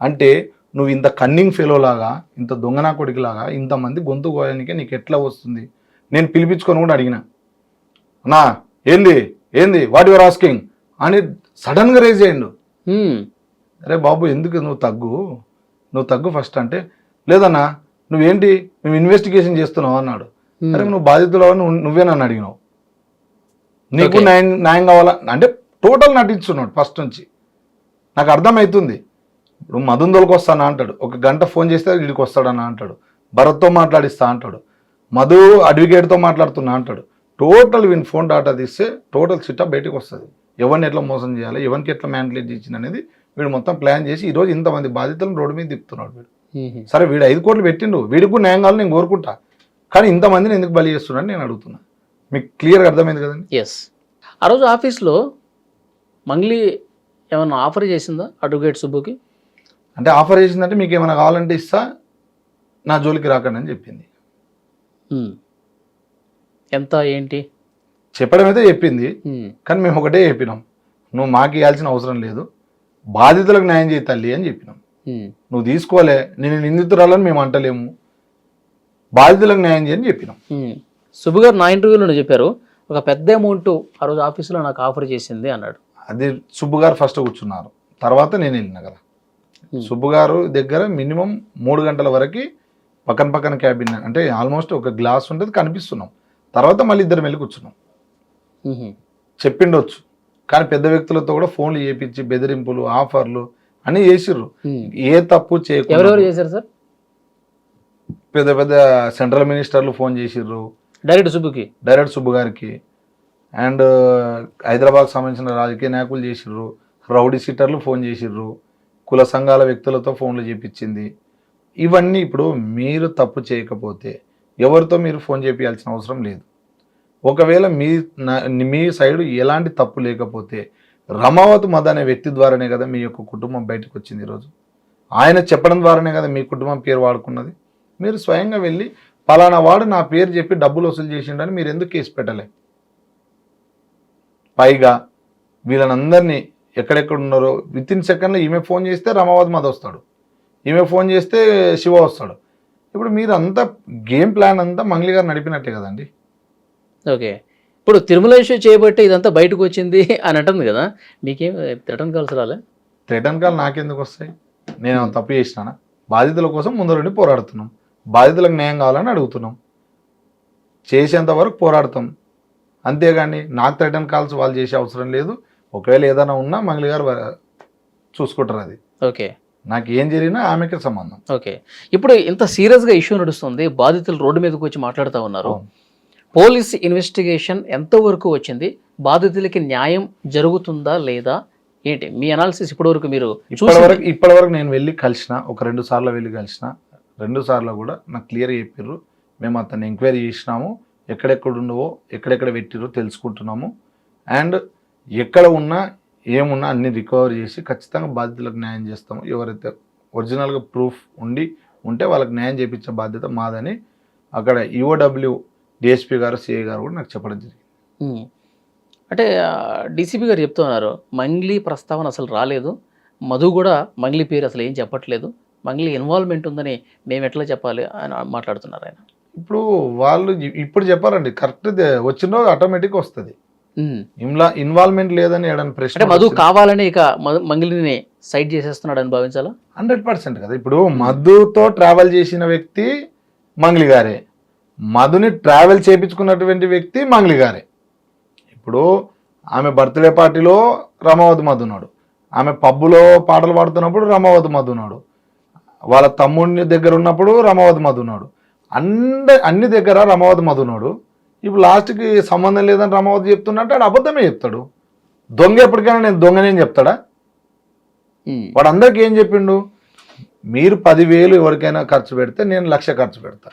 Speaker 3: అంటే నువ్వు ఇంత కన్నింగ్ ఫెలో లాగా, ఇంత దొంగనా కొడుకులాగా ఇంతమంది గొంతు కోయడానికే నీకు ఎట్లా వస్తుంది? నేను పిలిపించుకొని కూడా అడిగిన, నా ఏంది వాట్ యువర్ ఆస్కింగ్ అని సడన్గా రేజ్ చేయండు. అరే బాబు ఎందుకు నువ్వు తగ్గు ఫస్ట్ అంటే, లేదన్నా నువ్వేంటి మేము ఇన్వెస్టిగేషన్ చేస్తున్నావు అన్నాడు. అరే నువ్వు బాధితులు నువ్వే నన్ను అడిగినావు, నీకు న్యాయం కావాలా అంటే టోటల్ నటించున్నాడు ఫస్ట్ నుంచి. నాకు అర్థమవుతుంది. ఇప్పుడు మధుందోలకు వస్తానా అంటాడు, 1 గంట ఫోన్ చేస్తే వీడికి వస్తాడన్నా అంటాడు, భరత్తో మాట్లాడిస్తా అంటాడు, మధు అడ్వకేట్తో మాట్లాడుతున్నా అంటాడు. టోటల్ వీని ఫోన్ డాటా తీస్తే టోటల్ సిటప్ బయటకు వస్తుంది. ఎవరిని ఎట్లా మోసం చేయాలి, ఎవరికి ఎట్లా మ్యానిపులేట్ చేసింది అనేది వీడు మొత్తం ప్లాన్ చేసి ఈరోజు ఇంతమంది బాధితులను రోడ్డు మీద తిప్పుతున్నాడు వీడు. సరే వీడు 5 కోట్లు పెట్టిండు, వీడికి కూడా న్యాయం కావాలని నేను కోరుకుంటా, కానీ ఇంతమందిని ఎందుకు బలి చేస్తున్నాడు నేను అడుగుతున్నా. మీకు క్లియర్గా అర్థమైంది కదండి?
Speaker 2: ఎస్. ఆ రోజు ఆఫీస్లో మంగ్లీ ఏమన్నా ఆఫర్ చేసిందా అడ్వకేట్ సుబ్బుకి?
Speaker 3: అంటే ఆఫర్ చేసిందంటే మీకు ఏమైనా కావాలంటే ఇస్తా, నా జోలికి రాకండి అని చెప్పింది.
Speaker 2: ఎంత ఏంటి
Speaker 3: చెప్పడం అయితే చెప్పింది, కానీ మేము ఒకటే చెప్పినాం, నువ్వు మాకు ఇవ్వాల్సిన అవసరం లేదు, బాధితులకు న్యాయం చేయి తల్లి అని చెప్పినాం. నువ్వు తీసుకోలే, నేను నిందితురాలని మేము అంటలేము, బాధితులకు న్యాయం చేయని చెప్పినాం.
Speaker 2: సుబ్బు గారు నా ఇంటర్వ్యూలో చెప్పారు, ఒక పెద్ద అమౌంట్ ఆ రోజు ఆఫీసులో నాకు ఆఫర్ చేసింది అన్నాడు.
Speaker 3: అది సుబ్బు గారు ఫస్ట్ కూర్చున్నారు, తర్వాత నేను వెళ్ళిన కదా. సుబ్బు గారు దగ్గర మినిమం 3 గంటల వరకు పక్కన క్యాబిన్, అంటే ఆల్మోస్ట్ ఒక గ్లాస్ ఉంటుంది కనిపిస్తున్నాం. తర్వాత మళ్ళీ 2 వెళ్ళి కూర్చున్నాం. చెప్పిండొచ్చు, కానీ పెద్ద వ్యక్తులతో కూడా ఫోన్లు చేపించి బెదిరింపులు, ఆఫర్లు అన్నీ చేసిర్రు. ఏ తప్పు చేయకుండా
Speaker 2: ఎవరెవరు చేశారు సార్?
Speaker 3: పెద్ద సెంట్రల్ మినిస్టర్లు ఫోన్ చేసిర్రు
Speaker 2: డైరెక్ట్
Speaker 3: సుబ్బు గారికి, అండ్ హైదరాబాద్కి సంబంధించిన రాజకీయ నాయకులు చేసిర్రు, రౌడీ సీటర్లు ఫోన్ చేసిర్రు, కుల సంఘాల వ్యక్తులతో ఫోన్లు చేపించింది. ఇవన్నీ ఇప్పుడు మీరు తప్పు చేయకపోతే ఎవరితో మీరు ఫోన్ చేపించాల్సిన అవసరం లేదు. ఒకవేళ మీ సైడు ఎలాంటి తప్పు లేకపోతే రమావతి మధు అనే వ్యక్తి ద్వారానే కదా మీ యొక్క కుటుంబం బయటకు వచ్చింది. ఈరోజు ఆయన చెప్పడం ద్వారానే కదా మీ కుటుంబం పేరు వాడుకున్నది. మీరు స్వయంగా వెళ్ళి పలానా వాడు నా పేరు చెప్పి డబ్బులు వసూలు చేసిండని మీరు ఎందుకు కేసు పెట్టలే? పైగా వీళ్ళనందరినీ ఎక్కడెక్కడ ఉన్నారో వితిన్ సెకండ్లో ఈమె ఫోన్ చేస్తే రమావతి మధు వస్తాడు, ఈమె ఫోన్ చేస్తే శివ వస్తాడు. ఇప్పుడు మీరు అంతా గేమ్ ప్లాన్ అంతా మంగళి గారు నడిపినట్టే కదండి.
Speaker 2: ఓకే, ఇప్పుడు తిరుమల ఇష్యూ చేయబట్టే ఇదంతా బయటకు వచ్చింది అని అంటుంది కదా, మీకేం రిటర్న్ కాల్స్ రాలే?
Speaker 3: రిటర్న్ కాల్ నాకెందుకు వస్తాయి? నేను తప్పు చేసినానా? బాధితుల కోసం ముందరుండి పోరాడుతున్నాం, బాధితులకు న్యాయం కావాలని అడుగుతున్నాం, చేసేంత వరకు పోరాడతాం. అంతేగాని నాకు రిటర్న్ కాల్స్ వాళ్ళు చేసే అవసరం లేదు. ఒకవేళ ఏదైనా ఉన్నా మంగళి గారు చూసుకుంటారు, అది
Speaker 2: ఓకే,
Speaker 3: నాకు ఏం జరిగినా ఆమెకే సంబంధం.
Speaker 2: ఓకే. ఇప్పుడు ఇంత సీరియస్గా ఇష్యూ నడుస్తుంది, బాధితులు రోడ్డు మీదకి వచ్చి మాట్లాడుతూ ఉన్నారు. పోలీస్ ఇన్వెస్టిగేషన్ ఎంతవరకు వచ్చింది? బాధితులకి న్యాయం జరుగుతుందా లేదా ఏంటి మీ అనాలిసిస్ ఇప్పటివరకు? మీరు
Speaker 3: ఇప్పటివరకు నేను వెళ్ళి కలిసిన, ఒక 2 సార్లు వెళ్ళి కలిసిన, 2 సార్లు కూడా నాకు క్లియర్గా చెప్పిర్రు, మేము అతన్ని ఎంక్వైరీ చేసినాము, ఎక్కడెక్కడ ఉండవో ఎక్కడెక్కడ పెట్టిరో తెలుసుకుంటున్నాము, అండ్ ఎక్కడ ఉన్నా ఏమున్నా అన్ని రికవర్ చేసి ఖచ్చితంగా బాధితులకు న్యాయం చేస్తాము. ఎవరైతే ఒరిజినల్గా ప్రూఫ్ ఉంటే వాళ్ళకి న్యాయం చేయించే బాధ్యత మాదని అక్కడ ఈఓడబ్ల్యూ డిఎస్పీ గారు, సిఐ గారు కూడా నాకు చెప్పడం జరిగింది.
Speaker 2: అంటే డీసీపీ గారు చెప్తున్నారు మంగ్లీ ప్రస్తావన అసలు రాలేదు, మధు కూడా మంగ్లీ పేరు అసలు ఏం చెప్పట్లేదు, మంగ్లీ ఇన్వాల్వ్మెంట్ ఉందని మేము ఎట్లా చెప్పాలి అని మాట్లాడుతున్నారు ఆయన.
Speaker 3: ఇప్పుడు వాళ్ళు ఇప్పుడు చెప్పారండి, కరెక్ట్ వచ్చిన రోజు ఆటోమేటిక్గా వస్తుంది. ఇన్వాల్వ్మెంట్ లేదని ఏడని ప్రశ్న,
Speaker 2: మధు కావాలని ఇక మంగ్లీని సైడ్ చేసేస్తున్నాడు అని భావించాలా?
Speaker 3: 100% కదా. ఇప్పుడు మధుతో ట్రావెల్ చేసిన వ్యక్తి మంగ్లీ గారే, మధుని ట్రావెల్ చేయించుకున్నటువంటి వ్యక్తి మంగ్లీ గారే. ఇప్పుడు ఆమె బర్త్డే పార్టీలో రమావతి మధునాడు, ఆమె పబ్బులో పాటలు పాడుతున్నప్పుడు రమావతి మధునాడు, వాళ్ళ తమ్ముడిని దగ్గర ఉన్నప్పుడు రమావతి మధునాడు, అన్ని దగ్గర రమావతి మధునాడు. ఇప్పుడు లాస్ట్కి సంబంధం లేదని రమావతి చెప్తున్నట్టు వాడు అబద్ధమే చెప్తాడు. దొంగ ఎప్పటికైనా నేను దొంగనేం చెప్తాడా? వాడు అందరికీ ఏం చెప్పిండు, మీరు 10,000 ఎవరికైనా ఖర్చు పెడితే నేను 1,00,000 ఖర్చు పెడతా,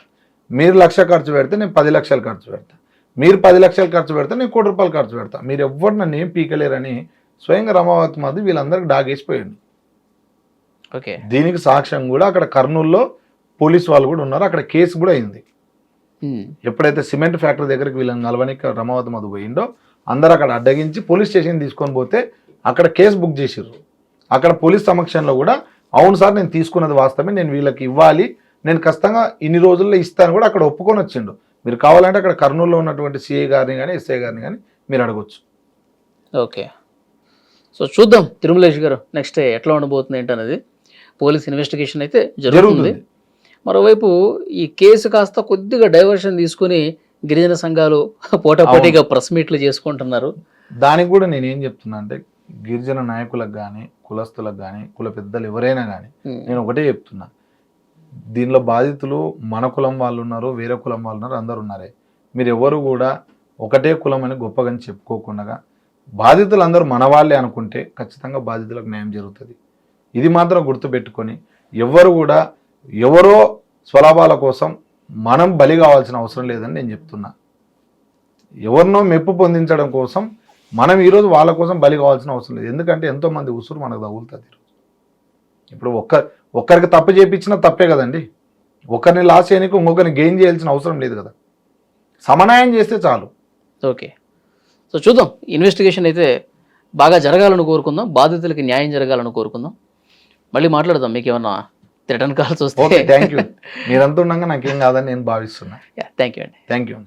Speaker 3: మీరు 1,00,000 ఖర్చు పెడితే నేను 10 లక్షలు ఖర్చు పెడతా, మీరు 10 లక్షలు ఖర్చు పెడితే నేను ₹1 కోటి ఖర్చు పెడతా, మీరు ఎవ్వరు నన్ను ఏం పీకలేరని స్వయంగా రమావతి మధు వీళ్ళందరికీ డాగేసిపోయాడు.
Speaker 2: ఓకే,
Speaker 3: దీనికి సాక్ష్యం కూడా అక్కడ కర్నూలులో పోలీసు వాళ్ళు కూడా ఉన్నారు, అక్కడ కేసు కూడా అయింది. ఎప్పుడైతే సిమెంట్ ఫ్యాక్టరీ దగ్గరికి వీళ్ళని నలవనికి రమావతి మధు పోయిండో అందరూ అక్కడ అడ్డగించి పోలీస్ స్టేషన్ తీసుకొని పోతే అక్కడ కేసు బుక్ చేసిర్రు. అక్కడ పోలీస్ సమక్షంలో కూడా అవును సార్ నేను తీసుకున్నది వాస్తవమే, నేను వీళ్ళకి ఇవ్వాలి, నేను ఖచ్చితంగా ఇన్ని రోజుల్లో ఇస్తాను కూడా అక్కడ ఒప్పుకొని వచ్చిండు. మీరు కావాలంటే అక్కడ కర్నూలులో ఉన్నటువంటి సిఐ గారిని కానీ ఎస్ఐ గారిని కానీ మీరు అడగొచ్చు.
Speaker 2: ఓకే, సో చూద్దాం తిరుమలేష్ గారు నెక్స్ట్ ఎట్లా ఉండబోతుంది ఏంటనేది. పోలీస్ ఇన్వెస్టిగేషన్ అయితే జరుగుతుంది. మరోవైపు ఈ కేసు కాస్త కొద్దిగా డైవర్షన్ తీసుకుని గిరిజన సంఘాలు పోటాపోటీగా ప్రెస్ మీట్లు చేసుకుంటున్నారు.
Speaker 3: దానికి కూడా నేను ఏం చెప్తున్నా అంటే గిరిజన నాయకులకు కానీ కులస్తులకు కానీ కుల పెద్దలు ఎవరైనా కానీ నేను ఒకటే చెప్తున్నా, దీనిలో బాధితులు మన కులం వాళ్ళు ఉన్నారు, వేరే కులం వాళ్ళు ఉన్నారు, అందరు ఉన్నారే. మీరు ఎవరు కూడా ఒకటే కులం అని గొప్పగా చెప్పుకోకుండా బాధితులు అందరూ మన వాళ్ళే అనుకుంటే ఖచ్చితంగా బాధితులకు న్యాయం జరుగుతుంది. ఇది మాత్రం గుర్తుపెట్టుకొని ఎవరు కూడా ఎవరో స్వలాభాల కోసం మనం బలి కావాల్సిన అవసరం లేదని నేను చెప్తున్నా. ఎవరినో మెప్పు పొందించడం కోసం మనం ఈరోజు వాళ్ళ కోసం బలి కావాల్సిన అవసరం లేదు. ఎందుకంటే ఎంతోమంది ఉసురు మనకు తగులుతుంది. ఇప్పుడు ఒక్కరికి తప్పు చేయించినా తప్పే కదండి. ఒకరిని లాస్ చేయడానికి ఇంకొకరిని గెయిన్ చేయాల్సిన అవసరం లేదు కదా, సమన్వయం చేస్తే చాలు.
Speaker 2: ఓకే, సో చూద్దాం, ఇన్వెస్టిగేషన్ అయితే బాగా జరగాలని కోరుకుందాం, బాధితులకి న్యాయం జరగాలని కోరుకుందాం. మళ్ళీ మాట్లాడదాం, మీకు ఏమన్నా రిటర్న్ కాల్స్ వస్తే.
Speaker 3: థ్యాంక్ యూ, మీరంతా ఉండగా నాకేం కాదని నేను భావిస్తున్నా.
Speaker 2: థ్యాంక్ యూ అండి.
Speaker 3: Thank you.